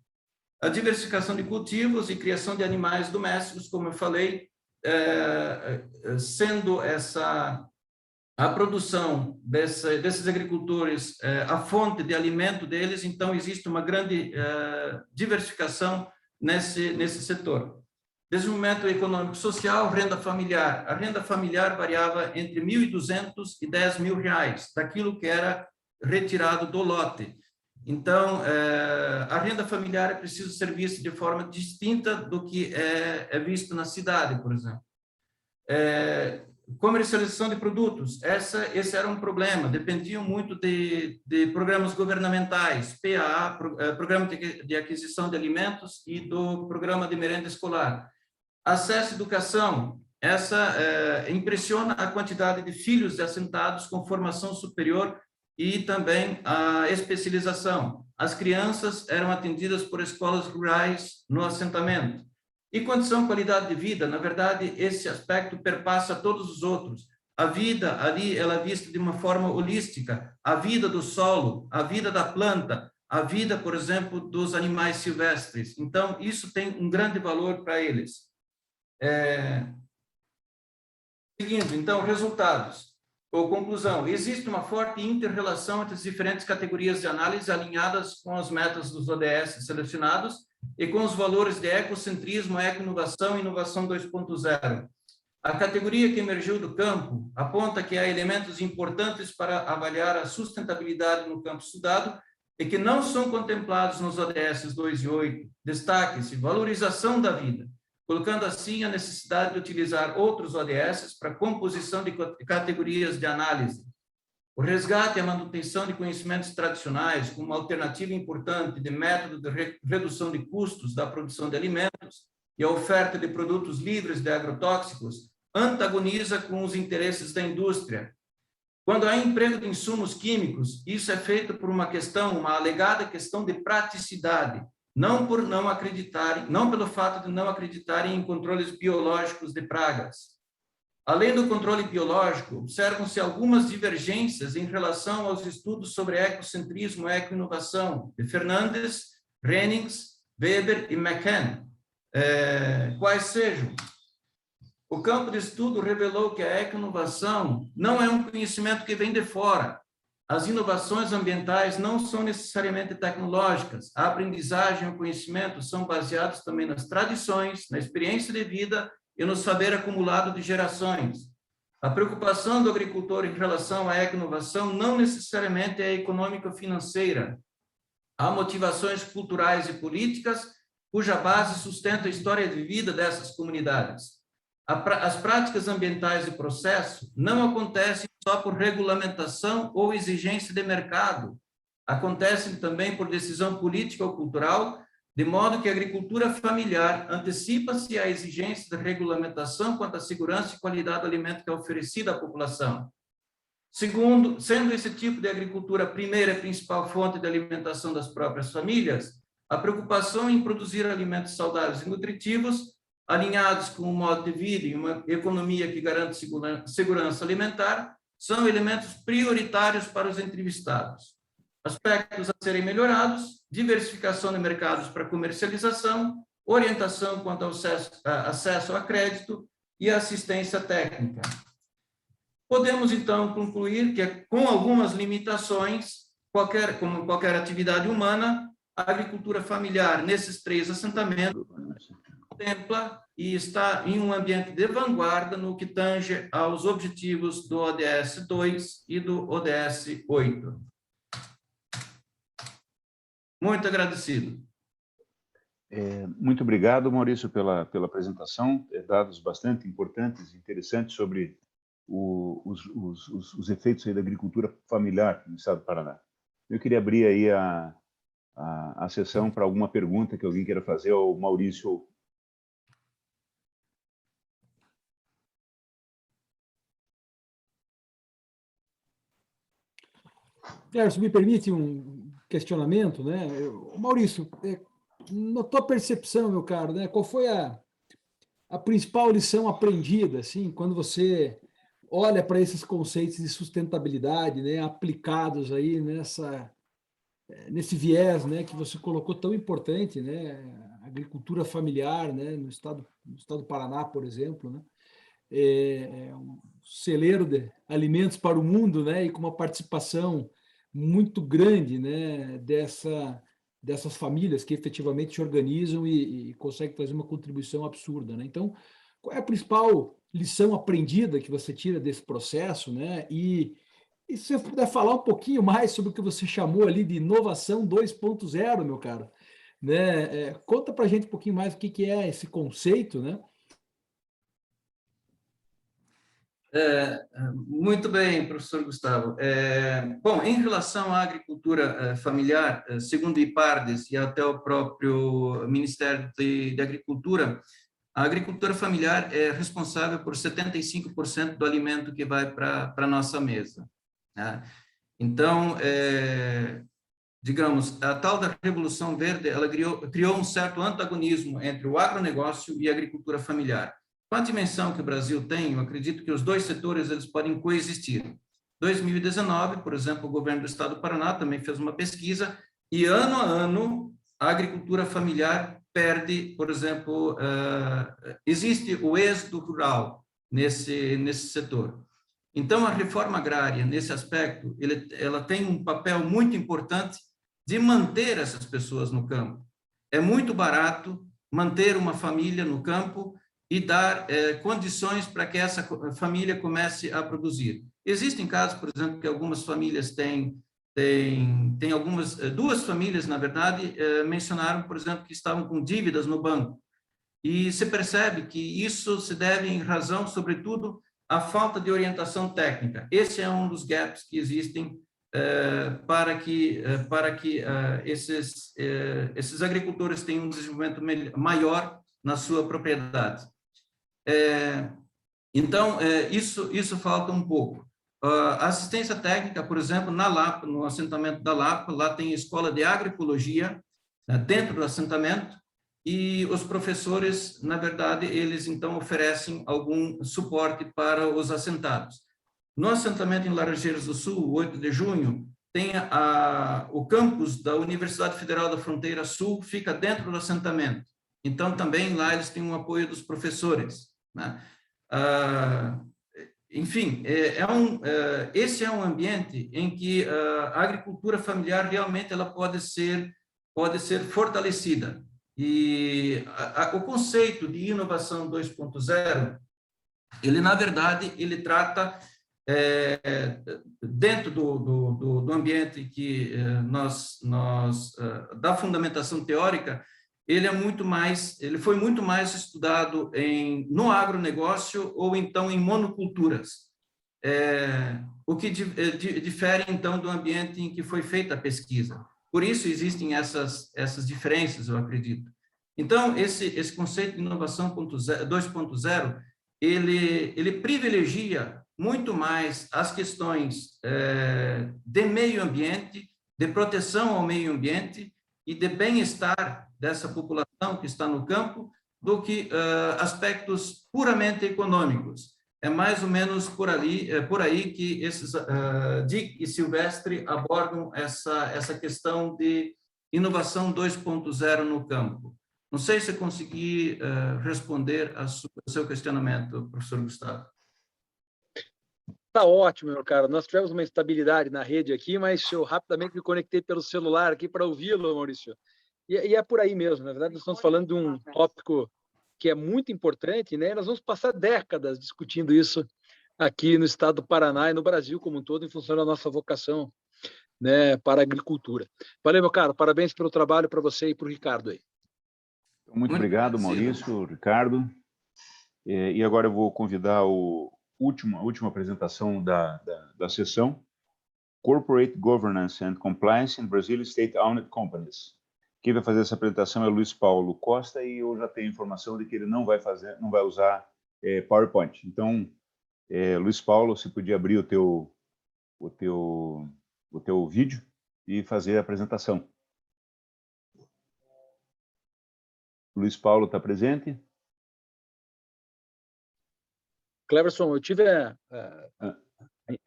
A diversificação de cultivos e criação de animais domésticos, como eu falei, sendo a produção desses agricultores a fonte de alimento deles, então existe uma grande diversificação nesse setor. Desenvolvimento econômico social, renda familiar. A renda familiar variava entre R$ 1.200 e R$ 10.000, daquilo que era retirado do lote. Então, a renda familiar é preciso ser vista de forma distinta do que é visto na cidade, por exemplo. Comercialização de produtos, esse era um problema, dependiam muito de programas governamentais, PAA, Programa de Aquisição de Alimentos, e do Programa de Merenda Escolar. Acesso à educação, impressiona a quantidade de filhos assentados com formação superior e também a especialização. As crianças eram atendidas por escolas rurais no assentamento. E condição, qualidade de vida, na verdade, esse aspecto perpassa todos os outros. A vida ali, ela é vista de uma forma holística, a vida do solo, a vida da planta, a vida, por exemplo, dos animais silvestres. Então, isso tem um grande valor para eles. Seguindo, então, resultados. Ou conclusão, existe uma forte inter-relação entre as diferentes categorias de análise alinhadas com as metas dos ODS selecionados e com os valores de ecocentrismo, eco-inovação e inovação 2.0. A categoria que emergiu do campo aponta que há elementos importantes para avaliar a sustentabilidade no campo estudado e que não são contemplados nos ODS 2 e 8. Destaque-se valorização da vida, colocando assim a necessidade de utilizar outros ODS para composição de categorias de análise. O resgate e a manutenção de conhecimentos tradicionais como uma alternativa importante de método de redução de custos da produção de alimentos e a oferta de produtos livres de agrotóxicos antagoniza com os interesses da indústria. Quando há emprego de insumos químicos, isso é feito por uma alegada questão de praticidade, não pelo fato de não acreditarem em controles biológicos de pragas. Além do controle biológico, observam-se algumas divergências em relação aos estudos sobre ecocentrismo e ecoinovação de Fernandes, Rennings, Weber e McCann. Quais sejam? O campo de estudo revelou que a ecoinovação não é um conhecimento que vem de fora. As inovações ambientais não são necessariamente tecnológicas. A aprendizagem e o conhecimento são baseados também nas tradições, na experiência de vida e no saber acumulado de gerações. A preocupação do agricultor em relação à eco-inovação não necessariamente é econômico-financeira. Há motivações culturais e políticas cuja base sustenta a história de vida dessas comunidades. As práticas ambientais de processo não acontecem só por regulamentação ou exigência de mercado. Acontecem também por decisão política ou cultural, de modo que a agricultura familiar antecipa-se à exigência de regulamentação quanto à segurança e qualidade do alimento que é oferecido à população. Segundo, sendo esse tipo de agricultura a primeira e principal fonte de alimentação das próprias famílias, a preocupação em produzir alimentos saudáveis e nutritivos, alinhados com um modo de vida e uma economia que garante segurança alimentar, são elementos prioritários para os entrevistados. Aspectos a serem melhorados: diversificação de mercados para comercialização, orientação quanto ao acesso a crédito e assistência técnica. Podemos, então, concluir que, com algumas limitações, como qualquer atividade humana, a agricultura familiar, nesses 3 assentamentos, contempla e está em um ambiente de vanguarda no que tange aos objetivos do ODS 2 e do ODS 8. Muito agradecido. Muito obrigado, Maurício, pela apresentação, dados bastante importantes e interessantes sobre os efeitos aí da agricultura familiar no estado do Paraná. Eu queria abrir aí a sessão para alguma pergunta que alguém queira fazer ao Maurício. Se me permite um questionamento, né? Maurício, na tua percepção, meu caro, né? Qual foi a principal lição aprendida, assim, quando você olha para esses conceitos de sustentabilidade, né, aplicados aí nesse viés, né, que você colocou tão importante, né, agricultura familiar, né, no estado do Paraná, por exemplo, né, um celeiro de alimentos para o mundo, né, e com uma participação muito grande, né, dessas famílias que efetivamente se organizam e conseguem trazer uma contribuição absurda, né? Então, qual é a principal lição aprendida que você tira desse processo, né? E se você puder falar um pouquinho mais sobre o que você chamou ali de inovação 2.0, meu caro, né? Conta para a gente um pouquinho mais o que é esse conceito, né? Muito bem, professor Gustavo. Bom, em relação à agricultura familiar, segundo o IPARDES e até o próprio Ministério de Agricultura, a agricultura familiar é responsável por 75% do alimento que vai para a nossa mesa, né? Então, digamos, a tal da Revolução Verde, ela criou um certo antagonismo entre o agronegócio e a agricultura familiar. Com a dimensão que o Brasil tem, eu acredito que os dois setores eles podem coexistir. Em 2019, por exemplo, o governo do estado do Paraná também fez uma pesquisa e, ano a ano, a agricultura familiar perde, por exemplo, existe o êxodo rural nesse setor. Então, a reforma agrária, nesse aspecto, ela tem um papel muito importante de manter essas pessoas no campo. É muito barato manter uma família no campo e dar condições para que essa família comece a produzir. Existem casos, por exemplo, que algumas famílias têm duas famílias, na verdade, mencionaram, por exemplo, que estavam com dívidas no banco. E se percebe que isso se deve em razão, sobretudo, à falta de orientação técnica. Esse é um dos gaps que existem para que esses agricultores tenham um desenvolvimento maior na sua propriedade. Então, isso falta um pouco. A assistência técnica, por exemplo, na Lapa, no assentamento da Lapa, lá tem escola de agroecologia dentro do assentamento e os professores, na verdade, eles então oferecem algum suporte para os assentados. No assentamento em Laranjeiras do Sul, 8 de junho, tem o campus da Universidade Federal da Fronteira Sul, fica dentro do assentamento. Então, também lá eles têm um apoio dos professores, né? Enfim, esse é um ambiente em que a agricultura familiar realmente ela pode ser fortalecida. E o conceito de inovação 2.0, ele, na verdade, ele trata, dentro do ambiente que da fundamentação teórica, ele foi muito mais estudado no agronegócio ou então em monoculturas, o que difere então do ambiente em que foi feita a pesquisa. Por isso existem essas diferenças, eu acredito. Então, esse conceito de inovação 2.0, ele privilegia muito mais as questões de meio ambiente, de proteção ao meio ambiente e de bem-estar dessa população que está no campo, do que aspectos puramente econômicos. É mais ou menos por aí que esses Dick e Silvestre abordam essa questão de inovação 2.0 no campo. Não sei se consegui responder ao seu questionamento, professor Gustavo. Tá ótimo, meu cara. Nós tivemos uma instabilidade na rede aqui, mas eu rapidamente me conectei pelo celular aqui para ouvi-lo, Maurício. E é por aí mesmo. Na verdade, nós estamos falando de um tópico que é muito importante, né? Nós vamos passar décadas discutindo isso aqui no estado do Paraná e no Brasil como um todo, em função da nossa vocação, né, para a agricultura. Valeu, meu caro. Parabéns pelo trabalho para você e para o Ricardo aí. Muito obrigado, Maurício, Ricardo. E agora eu vou convidar a última apresentação da sessão, Corporate Governance and Compliance in Brazil State-Owned Companies. Quem vai fazer essa apresentação é o Luiz Paulo Costa e eu já tenho informação de que ele não vai usar PowerPoint. Então, Luiz Paulo, se podia abrir o teu vídeo e fazer a apresentação. Luiz Paulo está presente? Cleverson, eu tive a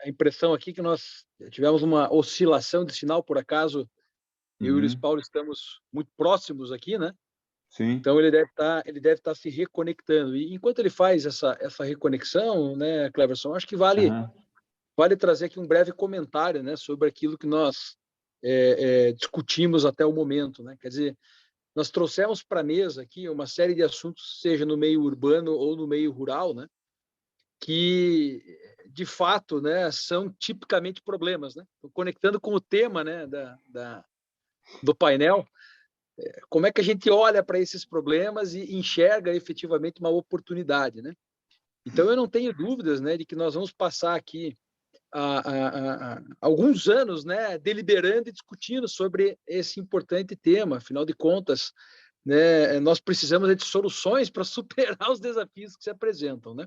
impressão aqui que nós tivemos uma oscilação de sinal, por acaso. Eu e o Luiz Paulo estamos muito próximos aqui, né? Sim. Então ele deve estar se reconectando. E enquanto ele faz essa reconexão, né, Cleverson, acho que vale trazer aqui um breve comentário, né, sobre aquilo que nós discutimos até o momento, né? Quer dizer, nós trouxemos para a mesa aqui uma série de assuntos, seja no meio urbano ou no meio rural, né, que de fato, né, são tipicamente problemas, né? Conectando com o tema, né, do painel, como é que a gente olha para esses problemas e enxerga efetivamente uma oportunidade, né? Então, eu não tenho dúvidas, né, de que nós vamos passar aqui alguns anos, né, deliberando e discutindo sobre esse importante tema. Afinal de contas, né, nós precisamos de soluções para superar os desafios que se apresentam, né?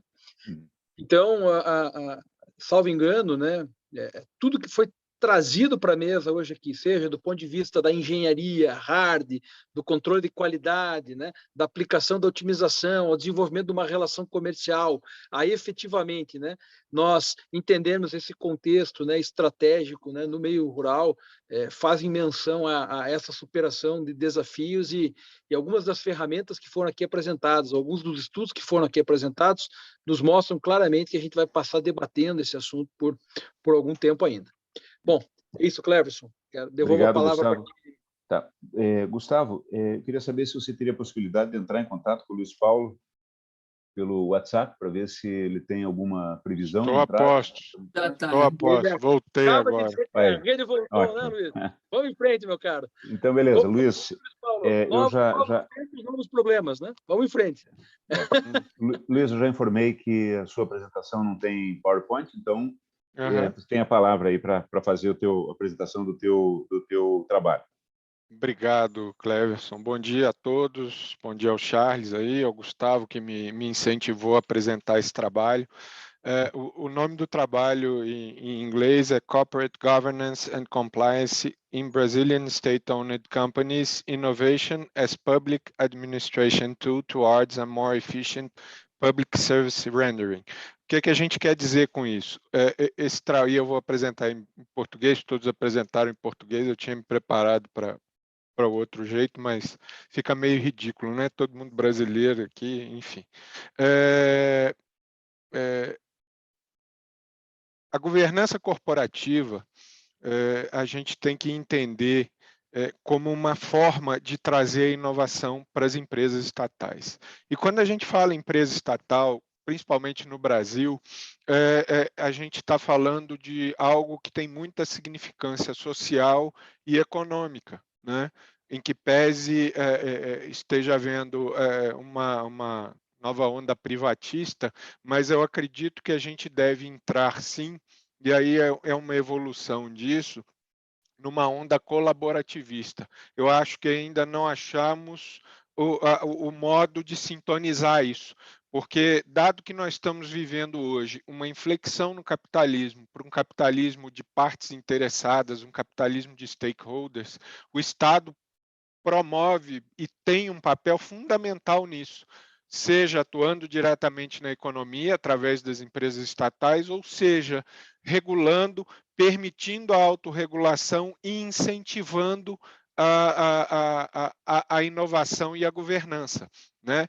Então, salvo engano, né, tudo que foi trazido para a mesa hoje aqui, seja do ponto de vista da engenharia, hard, do controle de qualidade, né, da aplicação da otimização, ao desenvolvimento de uma relação comercial, aí efetivamente, né, nós entendemos esse contexto, né, estratégico, né, no meio rural, fazem menção a essa superação de desafios e algumas das ferramentas que foram aqui apresentadas, alguns dos estudos que foram aqui apresentados, nos mostram claramente que a gente vai passar debatendo esse assunto por algum tempo ainda. Bom, é isso, Cleverson. Devolvo a palavra para ti. Tá. Gustavo, queria saber se você teria a possibilidade de entrar em contato com o Luiz Paulo pelo WhatsApp para ver se ele tem alguma previsão. Estou a posto. Estou a posto. Voltei agora. A rede voltou, né, Luiz? Vamos em frente, meu caro. Então, beleza. Luiz, eu já... Novos problemas, né? Vamos em frente. Luiz, eu já informei que a sua apresentação não tem PowerPoint, então você tem a palavra aí para fazer a apresentação do teu trabalho. Obrigado, Cleverson. Bom dia a todos. Bom dia ao Charles aí, ao Gustavo, que me incentivou a apresentar esse trabalho. O nome do trabalho em inglês é Corporate Governance and Compliance in Brazilian State-Owned Companies, Innovation as Public Administration Tool Towards a More Efficient Public Service Rendering. O que a gente quer dizer com isso? E eu vou apresentar em português, todos apresentaram em português, eu tinha me preparado para outro jeito, mas fica meio ridículo, né? Todo mundo brasileiro aqui, enfim. A governança corporativa, a gente tem que entender como uma forma de trazer a inovação para as empresas estatais. E quando a gente fala em empresa estatal, principalmente no Brasil, a gente está falando de algo que tem muita significância social e econômica, né? Em que pese esteja havendo uma nova onda privatista, mas eu acredito que a gente deve entrar, sim, e aí é uma evolução disso, numa onda colaborativista. Eu acho que ainda não achamos o modo de sintonizar isso, porque, dado que nós estamos vivendo hoje uma inflexão no capitalismo, para um capitalismo de partes interessadas, um capitalismo de stakeholders, o Estado promove e tem um papel fundamental nisso, seja atuando diretamente na economia, através das empresas estatais, ou seja, regulando, permitindo a autorregulação e incentivando a inovação e a governança, né?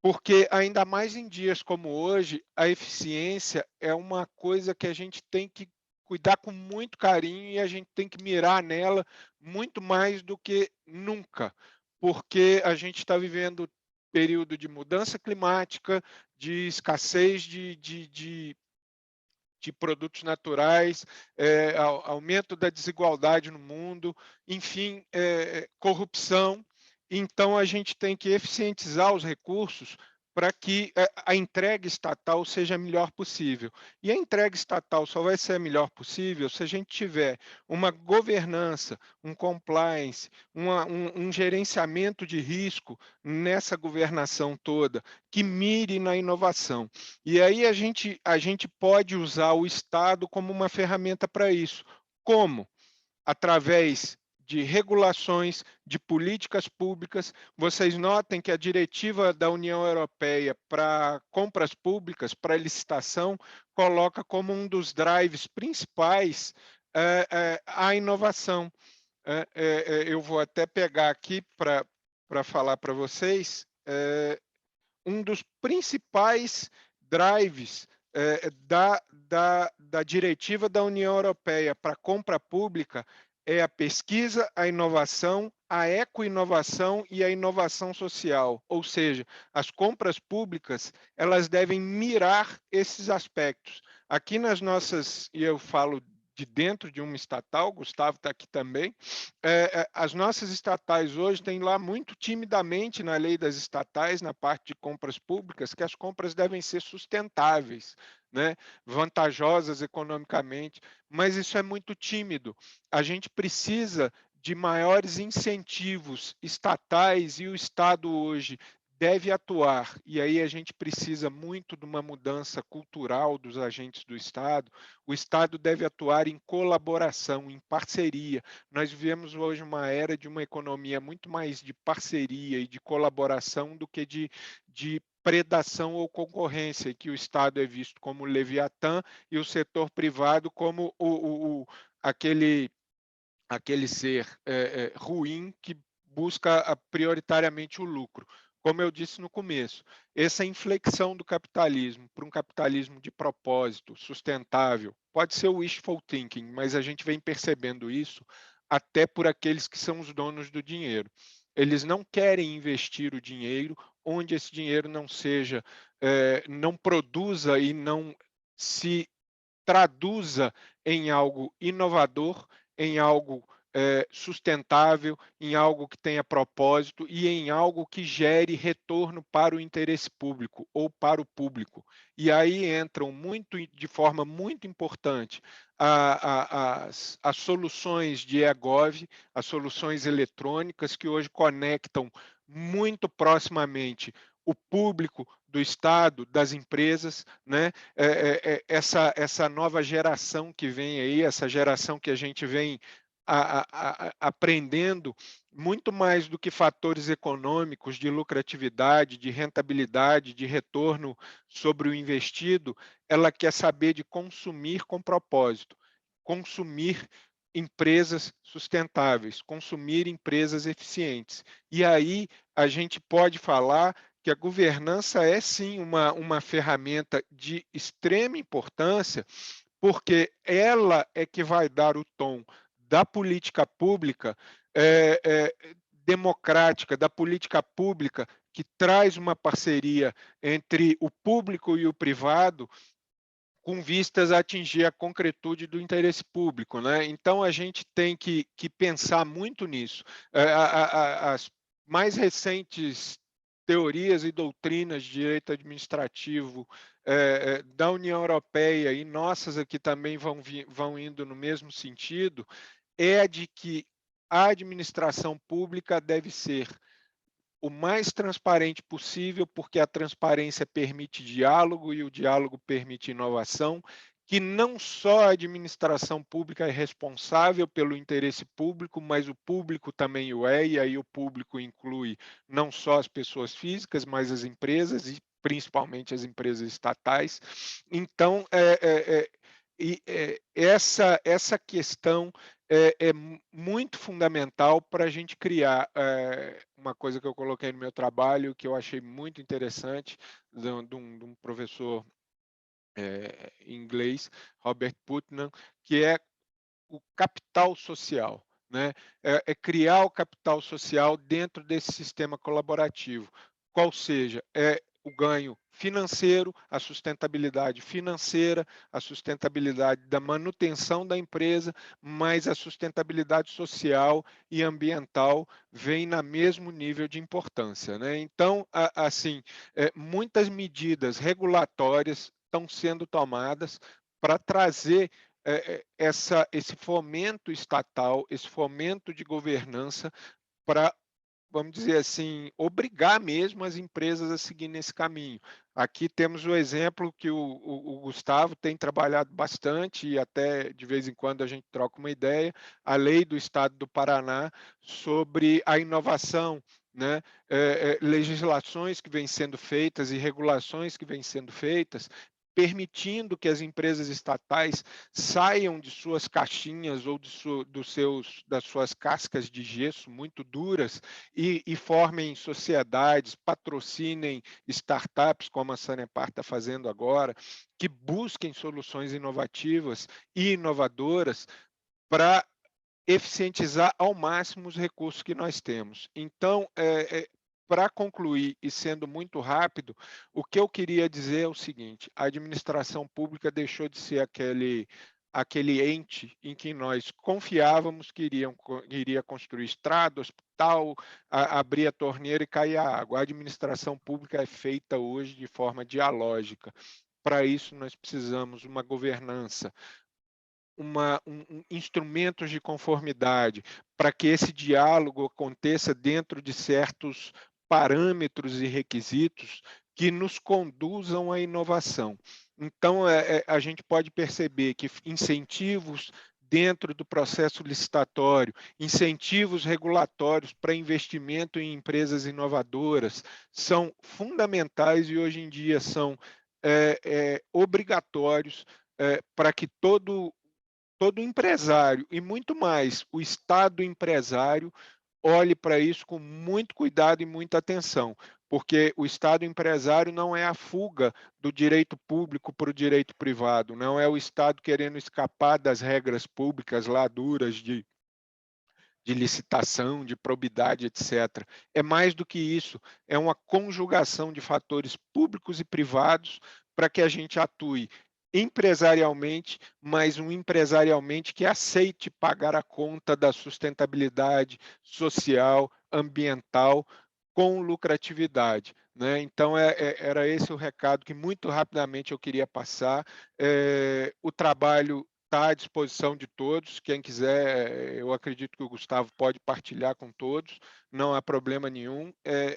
Porque, ainda mais em dias como hoje, a eficiência é uma coisa que a gente tem que cuidar com muito carinho e a gente tem que mirar nela muito mais do que nunca, porque a gente está vivendo período de mudança climática, de escassez de produtos naturais, aumento da desigualdade no mundo, enfim, corrupção. Então, a gente tem que eficientizar os recursos para que a entrega estatal seja a melhor possível. E a entrega estatal só vai ser a melhor possível se a gente tiver uma governança, um compliance, um gerenciamento de risco nessa governação toda, que mire na inovação. E aí a gente pode usar o Estado como uma ferramenta para isso. Como? Através de regulações, de políticas públicas. Vocês notem que a diretiva da União Europeia para compras públicas, para licitação, coloca como um dos drives principais a inovação. Eu vou até pegar aqui para falar para vocês, um dos principais drives da diretiva da União Europeia para compra pública é a pesquisa, a inovação, a eco-inovação e a inovação social. Ou seja, as compras públicas, elas devem mirar esses aspectos. Aqui nas nossas, e eu falo de dentro de uma estatal, o Gustavo está aqui também, as nossas estatais hoje têm lá muito timidamente na lei das estatais, na parte de compras públicas, que as compras devem ser sustentáveis, né, vantajosas economicamente, mas isso é muito tímido. A gente precisa de maiores incentivos estatais e o Estado hoje deve atuar, e aí a gente precisa muito de uma mudança cultural dos agentes do Estado. O Estado deve atuar em colaboração, em parceria. Nós vivemos hoje uma era de uma economia muito mais de parceria e de colaboração do que de predação ou concorrência, em que o Estado é visto como leviatã e o setor privado como aquele ser ruim que busca prioritariamente o lucro. Como eu disse no começo, essa inflexão do capitalismo para um capitalismo de propósito, sustentável, pode ser wishful thinking, mas a gente vem percebendo isso até por aqueles que são os donos do dinheiro. Eles não querem investir o dinheiro onde esse dinheiro não seja, não produza e não se traduza em algo inovador, em algo sustentável, em algo que tenha propósito e em algo que gere retorno para o interesse público ou para o público. E aí entram de forma muito importante as soluções de eGov, as soluções eletrônicas que hoje conectam muito proximamente o público do Estado, das empresas, né? Essa nova geração que vem aí, essa geração que a gente vem aprendendo muito mais do que fatores econômicos de lucratividade, de rentabilidade, de retorno sobre o investido, ela quer saber de consumir com propósito, consumir empresas sustentáveis, consumir empresas eficientes. E aí a gente pode falar que a governança é sim uma ferramenta de extrema importância, porque ela é que vai dar o tom da política pública democrática, da política pública que traz uma parceria entre o público e o privado com vistas a atingir a concretude do interesse público, né? Então, a gente tem que pensar muito nisso. As mais recentes teorias e doutrinas de direito administrativo da União Europeia e nossas aqui também vão indo no mesmo sentido, é a de que a administração pública deve ser o mais transparente possível, porque a transparência permite diálogo e o diálogo permite inovação, que não só a administração pública é responsável pelo interesse público, mas o público também o é, e aí o público inclui não só as pessoas físicas, mas as empresas, e principalmente as empresas estatais. Então, essa questão é muito fundamental para a gente criar uma coisa que eu coloquei no meu trabalho, que eu achei muito interessante, de um professor em inglês, Robert Putnam, que é o capital social, né? É criar o capital social dentro desse sistema colaborativo, qual seja, o ganho financeiro, a sustentabilidade financeira, a sustentabilidade da manutenção da empresa, mas a sustentabilidade social e ambiental vem no mesmo nível de importância, né? Então, assim, muitas medidas regulatórias estão sendo tomadas para trazer esse fomento estatal, esse fomento de governança para, vamos dizer assim, obrigar mesmo as empresas a seguir nesse caminho. Aqui temos o exemplo que o Gustavo tem trabalhado bastante e até de vez em quando a gente troca uma ideia, a lei do Estado do Paraná sobre a inovação, né? Legislações que vêm sendo feitas e regulações que vêm sendo feitas, permitindo que as empresas estatais saiam de suas caixinhas ou das suas cascas de gesso muito duras e formem sociedades, patrocinem startups, como a Sanepar está fazendo agora, que busquem soluções inovativas e inovadoras para eficientizar ao máximo os recursos que nós temos. Então, para concluir e sendo muito rápido, o que eu queria dizer é o seguinte: a administração pública deixou de ser aquele ente em que nós confiávamos que iria construir estrada, hospital, abrir a torneira e cair a água. A administração pública é feita hoje de forma dialógica. Para isso, nós precisamos uma governança, instrumentos de conformidade, para que esse diálogo aconteça dentro de certos parâmetros e requisitos que nos conduzam à inovação. Então, a gente pode perceber que incentivos dentro do processo licitatório, incentivos regulatórios para investimento em empresas inovadoras são fundamentais e hoje em dia são obrigatórios para que todo empresário e muito mais o Estado empresário olhe para isso com muito cuidado e muita atenção, porque o Estado empresário não é a fuga do direito público para o direito privado, não é o Estado querendo escapar das regras públicas lá duras de licitação, de probidade, etc. É mais do que isso, é uma conjugação de fatores públicos e privados para que a gente atue empresarialmente, mas um empresarialmente que aceite pagar a conta da sustentabilidade social, ambiental, com lucratividade. Né? Então, era esse o recado que muito rapidamente eu queria passar. O trabalho está à disposição de todos, quem quiser, eu acredito que o Gustavo pode partilhar com todos, não há problema nenhum.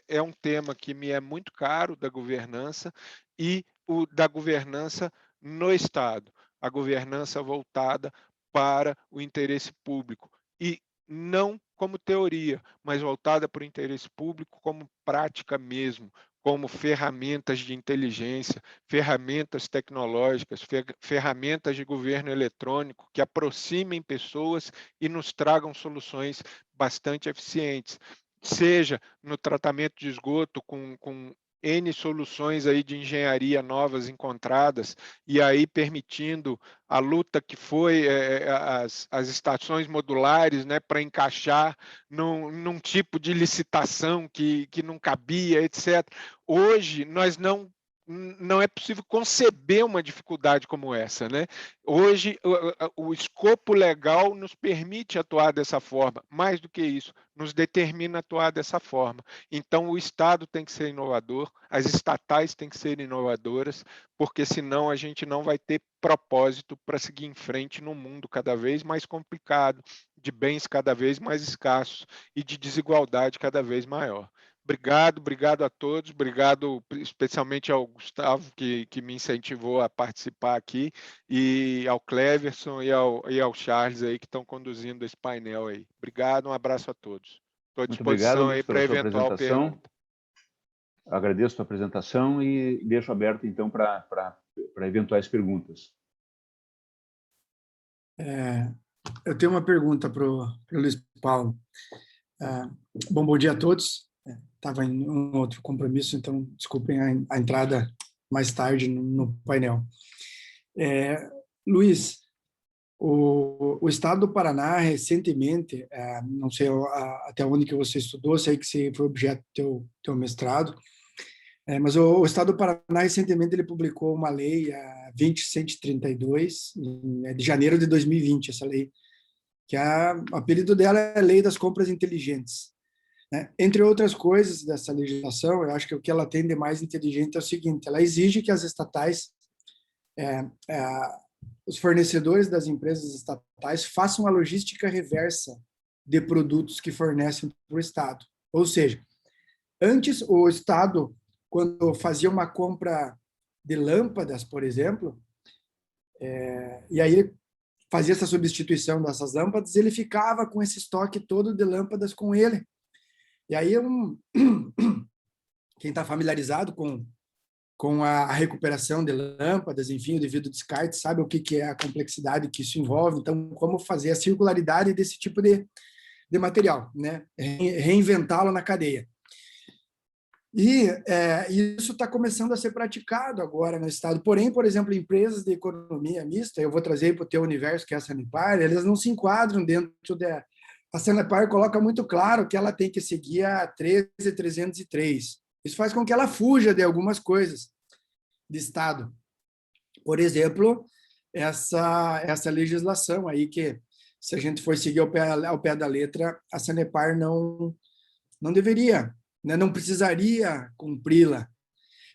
É um tema que me é muito caro da governança e da governança no Estado, a governança voltada para o interesse público e não como teoria, mas voltada para o interesse público como prática mesmo, como ferramentas de inteligência, ferramentas tecnológicas, ferramentas de governo eletrônico que aproximem pessoas e nos tragam soluções bastante eficientes, seja no tratamento de esgoto com N soluções aí de engenharia novas encontradas, e aí permitindo a luta que foi as estações modulares, né, para encaixar num tipo de licitação que não cabia, etc. Hoje, nós não é possível conceber uma dificuldade como essa, né? Hoje, o escopo legal nos permite atuar dessa forma, mais do que isso, nos determina a atuar dessa forma. Então, o Estado tem que ser inovador, as estatais têm que ser inovadoras, porque senão a gente não vai ter propósito para seguir em frente num mundo cada vez mais complicado, de bens cada vez mais escassos e de desigualdade cada vez maior. Obrigado a todos, obrigado especialmente ao Gustavo, que me incentivou a participar aqui, e ao Cleverson e ao Charles aí que estão conduzindo esse painel aí. Obrigado, um abraço a todos. Estou à disposição aí para eventual pergunta. Agradeço a sua apresentação e deixo aberto, então, para eventuais perguntas. Eu tenho uma pergunta para o Luiz Paulo. Bom dia a todos. Estava em um outro compromisso, então desculpem a entrada mais tarde no painel. Luiz, o Estado do Paraná recentemente, não sei até onde que você estudou, sei que você foi objeto do teu mestrado, mas o Estado do Paraná recentemente ele publicou uma lei, a 20132, de janeiro de 2020, essa lei, que o apelido dela é Lei das Compras Inteligentes. Entre outras coisas dessa legislação, eu acho que o que ela tem de mais inteligente é o seguinte: ela exige que as estatais, os fornecedores das empresas estatais façam a logística reversa de produtos que fornecem para o Estado. Ou seja, antes o Estado, quando fazia uma compra de lâmpadas, por exemplo, e aí ele fazia essa substituição dessas lâmpadas, ele ficava com esse estoque todo de lâmpadas com ele. E aí, quem está familiarizado com a recuperação de lâmpadas, enfim, o devido descarte, sabe o que é a complexidade que isso envolve. Então, como fazer a circularidade desse tipo de material, né? Reinventá-lo na cadeia. E isso está começando a ser praticado agora no Estado. Porém, por exemplo, empresas de economia mista, eu vou trazer para o teu universo, que é a Sanepar, elas não se enquadram dentro da... A Sanepar coloca muito claro que ela tem que seguir a 13303. Isso faz com que ela fuja de algumas coisas de Estado. Por exemplo, essa legislação aí que, se a gente for seguir ao pé da letra, a Sanepar não deveria, né, não precisaria cumpri-la,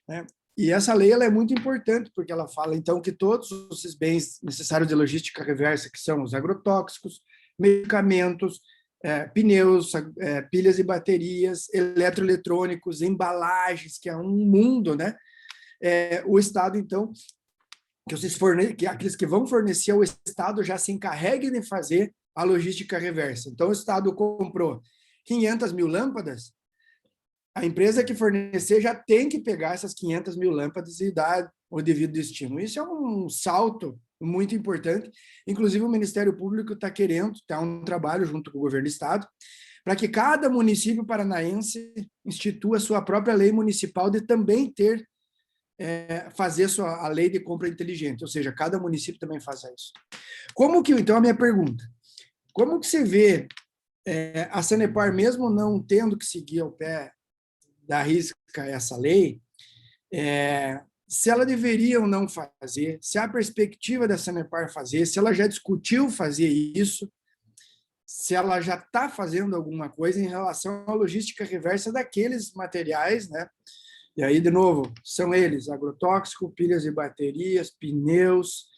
né? E essa lei ela é muito importante, porque ela fala, então, que todos esses bens necessários de logística reversa, que são os agrotóxicos, medicamentos, pneus, pilhas e baterias, eletroeletrônicos, embalagens, que é um mundo, né? O Estado, então, que aqueles que vão fornecer, o Estado já se encarregue de fazer a logística reversa. Então, o Estado comprou 500 mil lâmpadas, a empresa que fornecer já tem que pegar essas 500 mil lâmpadas e dar o devido destino. Isso é um salto muito importante. Inclusive, o Ministério Público está querendo, está um trabalho junto com o governo do Estado, para que cada município paranaense institua sua própria lei municipal de também fazer a lei de compra inteligente, ou seja, cada município também faça isso. Então, a minha pergunta, como que você vê a Sanepar, mesmo não tendo que seguir ao pé da risca essa lei, se ela deveria ou não fazer, se há perspectiva da Sanepar fazer, se ela já discutiu fazer isso, se ela já está fazendo alguma coisa em relação à logística reversa daqueles materiais, né? E aí, de novo, são eles, agrotóxico, pilhas e baterias, pneus,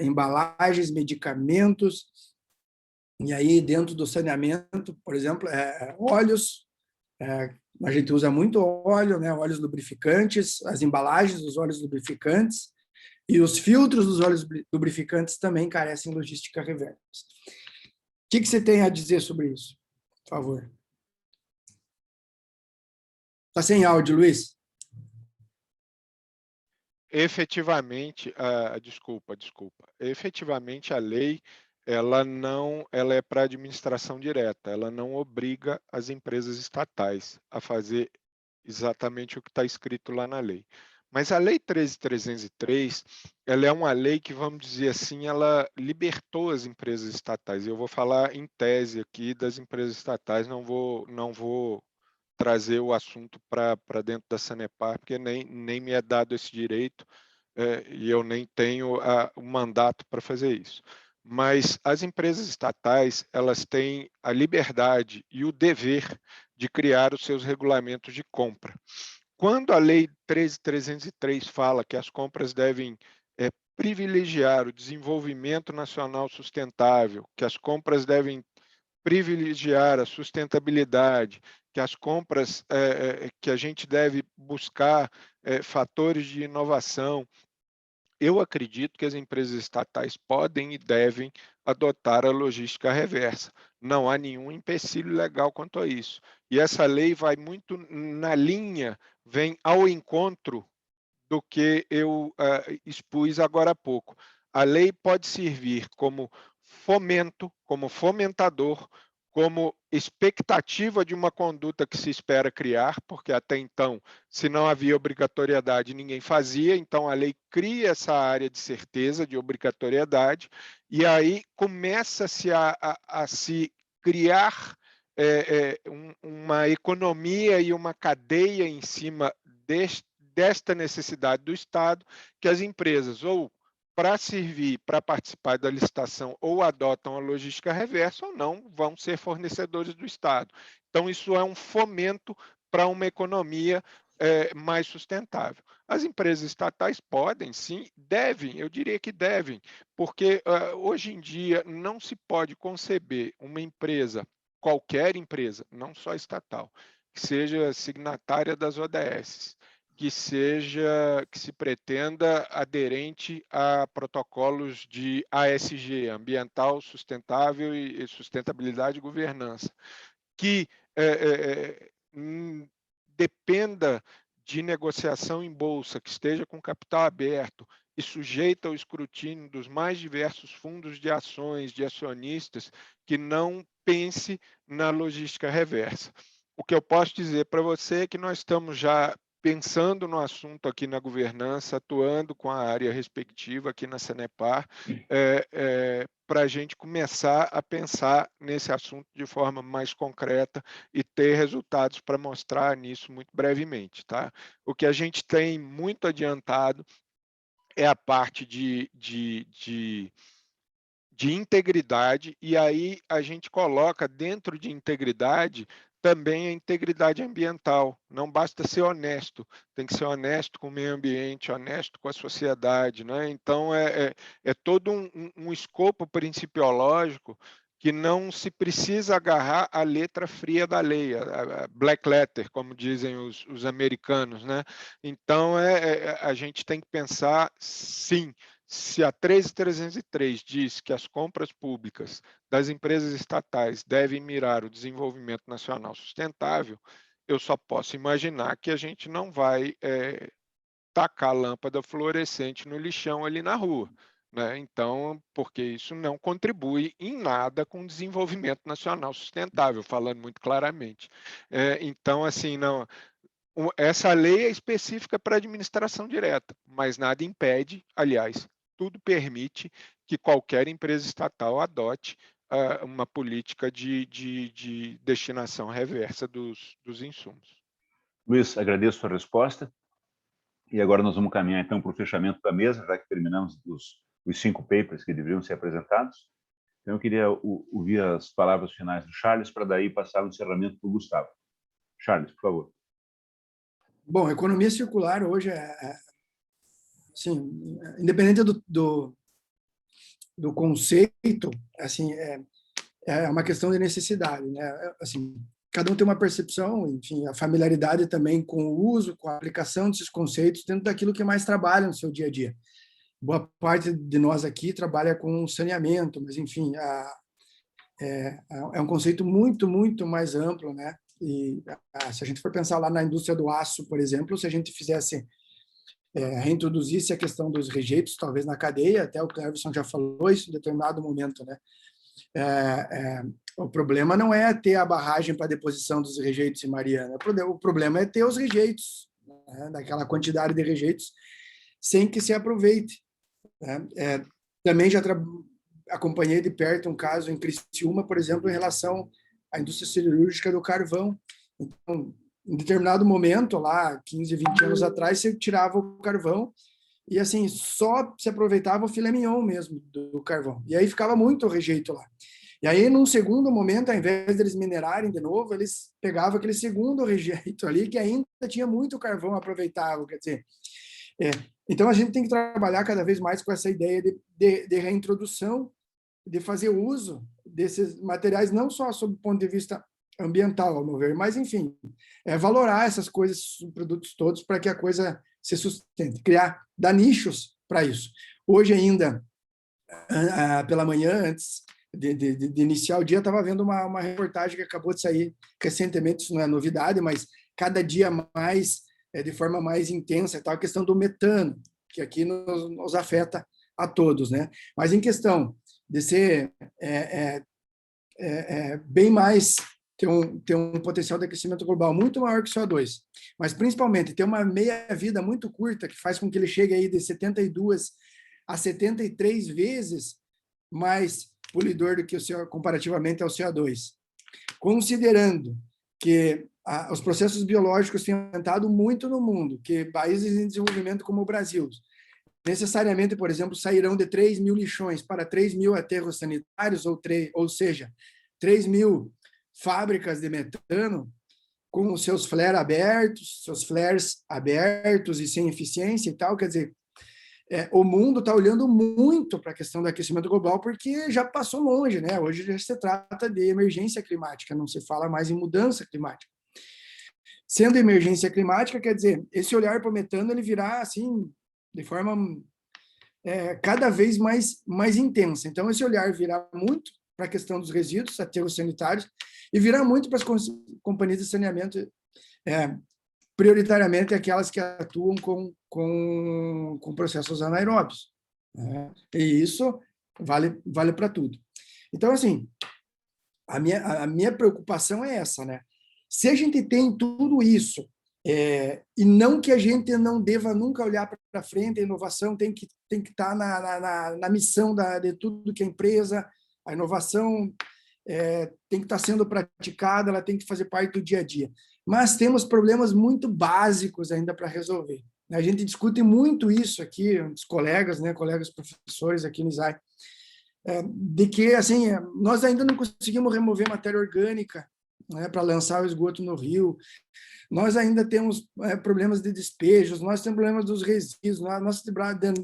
embalagens, medicamentos, e aí dentro do saneamento, por exemplo, óleos, a gente usa muito óleo, né? Óleos lubrificantes, as embalagens dos óleos lubrificantes e os filtros dos óleos lubrificantes também carecem de logística reversa. O que você tem a dizer sobre isso? Por favor. Está sem áudio, Luiz. Efetivamente, desculpa. Efetivamente, a lei ela é para administração direta, ela não obriga as empresas estatais a fazer exatamente o que está escrito lá na lei. Mas a Lei 13.303, ela é uma lei que, vamos dizer assim, ela libertou as empresas estatais. Eu vou falar em tese aqui das empresas estatais, não vou trazer o assunto para dentro da Sanepar, porque nem me é dado esse direito, e eu nem tenho o mandato para fazer isso. Mas as empresas estatais, elas têm a liberdade e o dever de criar os seus regulamentos de compra. Quando a Lei 13.303 fala que as compras devem privilegiar o desenvolvimento nacional sustentável, que as compras devem privilegiar a sustentabilidade, que as compras, que a gente deve buscar fatores de inovação, eu acredito que as empresas estatais podem e devem adotar a logística reversa. Não há nenhum empecilho legal quanto a isso. E essa lei vai muito na linha, vem ao encontro do que eu expus agora há pouco. A lei pode servir como fomento, como fomentador, como expectativa de uma conduta que se espera criar, porque até então, se não havia obrigatoriedade, ninguém fazia, então a lei cria essa área de certeza, de obrigatoriedade, e aí começa-se a se criar uma economia e uma cadeia em cima desta necessidade do Estado, que as empresas, ou para servir, para participar da licitação, ou adotam a logística reversa, ou não vão ser fornecedores do Estado. Então, isso é um fomento para uma economia mais sustentável. As empresas estatais podem, sim, devem, eu diria que devem, porque hoje em dia não se pode conceber uma empresa, qualquer empresa, não só estatal, que seja signatária das ODS, que se pretenda aderente a protocolos de ASG, ambiental, sustentável e sustentabilidade e governança, que dependa de negociação em bolsa, que esteja com capital aberto e sujeita ao escrutínio dos mais diversos fundos de ações, de acionistas, que não pense na logística reversa. O que eu posso dizer para você é que nós estamos já pensando no assunto aqui na governança, atuando com a área respectiva aqui na Sanepar, para a gente começar a pensar nesse assunto de forma mais concreta e ter resultados para mostrar nisso muito brevemente. Tá? O que a gente tem muito adiantado é a parte de integridade, e aí a gente coloca dentro de integridade também a integridade ambiental. Não basta ser honesto, tem que ser honesto com o meio ambiente, honesto com a sociedade, né? Então, é todo um escopo principiológico que não se precisa agarrar à letra fria da lei, a black letter, como dizem os americanos, né? Então, a gente tem que pensar, sim, se a 13.303 diz que as compras públicas das empresas estatais devem mirar o desenvolvimento nacional sustentável, eu só posso imaginar que a gente não vai tacar lâmpada fluorescente no lixão ali na rua, né? Então, porque isso não contribui em nada com o desenvolvimento nacional sustentável, falando muito claramente. Então, assim, não, essa lei é específica para administração direta, mas nada impede, aliás, tudo permite que qualquer empresa estatal adote uma política de destinação reversa dos insumos. Luiz, agradeço a sua resposta. E agora nós vamos caminhar, então, para o fechamento da mesa, já que terminamos os 5 papers que deveriam ser apresentados. Então, eu queria ouvir as palavras finais do Charles, para daí passar o encerramento para o Gustavo. Charles, por favor. Bom, a economia circular hoje assim, independente do conceito, assim, é uma questão de necessidade, né? Assim, cada um tem uma percepção, enfim, a familiaridade também com o uso, com a aplicação desses conceitos dentro daquilo que mais trabalha no seu dia a dia. Boa parte de nós aqui trabalha com saneamento, mas, enfim, é um conceito muito, muito mais amplo, né? E se a gente for pensar lá na indústria do aço, por exemplo, se a gente fizesse, reintroduzisse a questão dos rejeitos, talvez na cadeia, até o Cleverson já falou isso em determinado momento, né? O problema não é ter a barragem para deposição dos rejeitos em Mariana, o problema é ter os rejeitos, né? Daquela quantidade de rejeitos, sem que se aproveite, né? Também já acompanhei de perto um caso em Criciúma, por exemplo, em relação à indústria siderúrgica do carvão. Então, em determinado momento, lá 15, 20 anos atrás, você tirava o carvão e, assim, só se aproveitava o filé mignon mesmo do carvão. E aí ficava muito rejeito lá. E aí, num segundo momento, ao invés deles minerarem de novo, eles pegavam aquele segundo rejeito ali, que ainda tinha muito carvão aproveitável, quer dizer. Então, a gente tem que trabalhar cada vez mais com essa ideia de reintrodução, de fazer uso desses materiais, não só sob o ponto de vista ambiental, ao meu ver, mas, enfim, valorar essas coisas, produtos todos, para que a coisa se sustente, dar nichos para isso. Hoje ainda, pela manhã, antes de iniciar o dia, estava vendo uma reportagem que acabou de sair recentemente, isso não é novidade, mas cada dia mais, de forma mais intensa, a questão do metano, que aqui nos afeta a todos, né? Mas em questão de ser bem mais, ter um potencial de aquecimento global muito maior que o CO2, mas principalmente ter uma meia-vida muito curta, que faz com que ele chegue aí de 72 a 73 vezes mais poluidor do que o CO, comparativamente ao CO2. Considerando que os processos biológicos têm aumentado muito no mundo, que países em desenvolvimento como o Brasil, necessariamente, por exemplo, sairão de 3 mil lixões para 3 mil aterros sanitários, ou seja, 3 mil fábricas de metano, com os seus flares abertos e sem eficiência e tal, quer dizer, o mundo está olhando muito para a questão do aquecimento global, porque já passou longe, né? Hoje já se trata de emergência climática, não se fala mais em mudança climática. Sendo emergência climática, quer dizer, esse olhar para o metano, ele virá, assim, de forma cada vez mais intensa. Então, esse olhar virá muito para a questão dos resíduos, aterros sanitários, e virá muito para as companhias de saneamento, prioritariamente aquelas que atuam com processos anaeróbios, né? E isso vale para tudo. Então, assim, a minha preocupação é essa, né? Se a gente tem tudo isso, e não que a gente não deva nunca olhar para frente, a inovação tem que estar na missão de tudo que é empresa, a inovação tem que estar sendo praticada, ela tem que fazer parte do dia a dia. Mas temos problemas muito básicos ainda para resolver. A gente discute muito isso aqui, os colegas, né, colegas professores aqui no ISAI, de que, assim, nós ainda não conseguimos remover matéria orgânica, né, para lançar o esgoto no rio, nós ainda temos problemas de despejos, nós temos problemas dos resíduos, nossa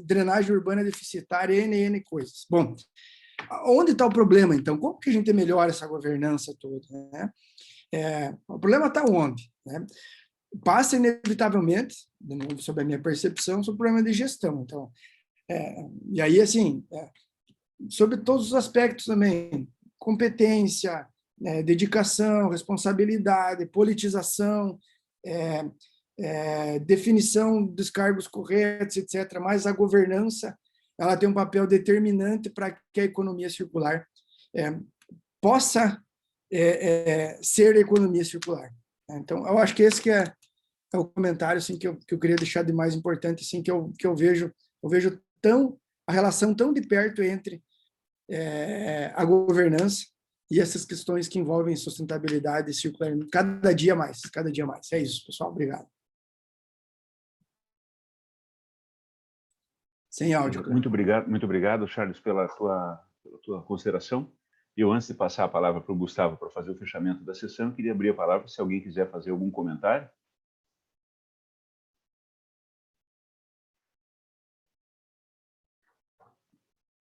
drenagem urbana deficitária, N coisas. Bom, onde está o problema, então? Como que a gente melhora essa governança toda, né? O problema está onde, né? Passa inevitavelmente, de novo, sobre a minha percepção, sobre o problema de gestão. Então, e aí, assim, sobre todos os aspectos também, competência, dedicação, responsabilidade, politização, definição dos cargos corretos, etc. Mas a governança, ela tem um papel determinante para que a economia circular possa ser economia circular. Então, eu acho que esse que é o comentário assim, que eu queria deixar de mais importante, assim, que eu vejo a relação tão de perto entre a governança e essas questões que envolvem sustentabilidade e circularidade, cada dia mais. É isso, pessoal. Obrigado. Sem áudio. Muito obrigado, Charles, pela tua consideração. Eu, antes de passar a palavra para o Gustavo para fazer o fechamento da sessão, queria abrir a palavra se alguém quiser fazer algum comentário.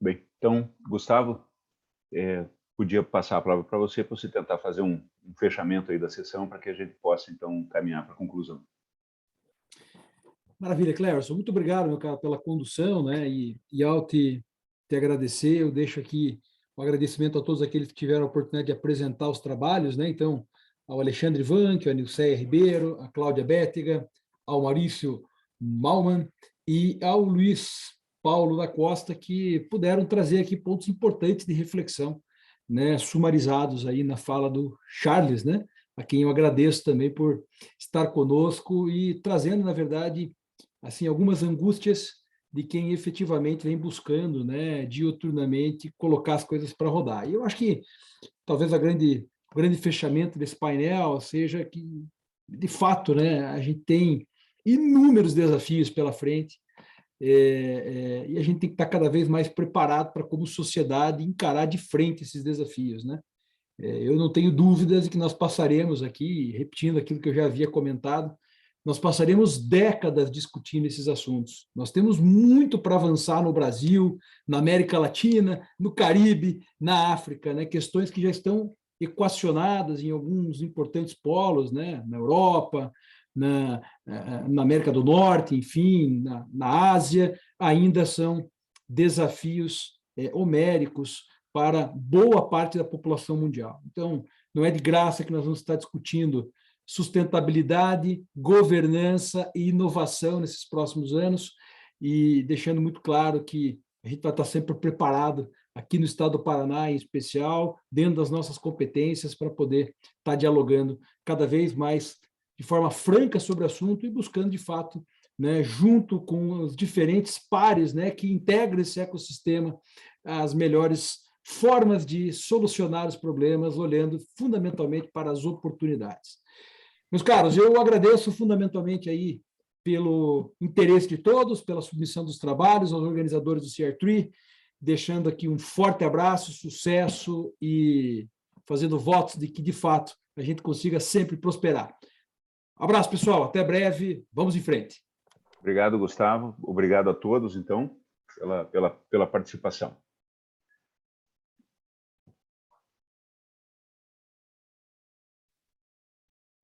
Bem, então, Gustavo, podia passar a palavra para você tentar fazer um fechamento aí da sessão para que a gente possa, então, caminhar para a conclusão. Maravilha, Cleverson. Muito obrigado, meu cara, pela condução, né? E ao te agradecer, eu deixo aqui um agradecimento a todos aqueles que tiveram a oportunidade de apresentar os trabalhos, né? Então, ao Alexandre Vanck, a Nilceia Ribeiro, a Cláudia Bétega, ao Maurício Malman e ao Luiz Paulo da Costa, que puderam trazer aqui pontos importantes de reflexão, né? Sumarizados aí na fala do Charles, né? A quem eu agradeço também por estar conosco e trazendo, na verdade, assim, algumas angústias de quem efetivamente vem buscando, né, diuturnamente, colocar as coisas para rodar. E eu acho que talvez o grande fechamento desse painel seja que, de fato, né, a gente tem inúmeros desafios pela frente e a gente tem que estar cada vez mais preparado para, como sociedade, encarar de frente esses desafios, né? Eu não tenho dúvidas de que nós passaremos aqui, repetindo aquilo que eu já havia comentado, nós passaremos décadas discutindo esses assuntos. Nós temos muito para avançar no Brasil, na América Latina, no Caribe, na África, né? Questões que já estão equacionadas em alguns importantes polos, né? Na Europa, na América do Norte, enfim, na Ásia, ainda são desafios homéricos para boa parte da população mundial. Então, não é de graça que nós vamos estar discutindo sustentabilidade, governança e inovação nesses próximos anos, e deixando muito claro que a gente vai estar sempre preparado aqui no estado do Paraná, em especial, dentro das nossas competências, para poder estar dialogando cada vez mais de forma franca sobre o assunto e buscando, de fato, né, junto com os diferentes pares, né, que integram esse ecossistema, as melhores formas de solucionar os problemas, olhando fundamentalmente para as oportunidades. Meus caros, eu agradeço fundamentalmente aí pelo interesse de todos, pela submissão dos trabalhos, aos organizadores do CR3, deixando aqui um forte abraço, sucesso e fazendo votos de que, de fato, a gente consiga sempre prosperar. Abraço, pessoal, até breve, vamos em frente. Obrigado, Gustavo. Obrigado a todos, então, pela participação.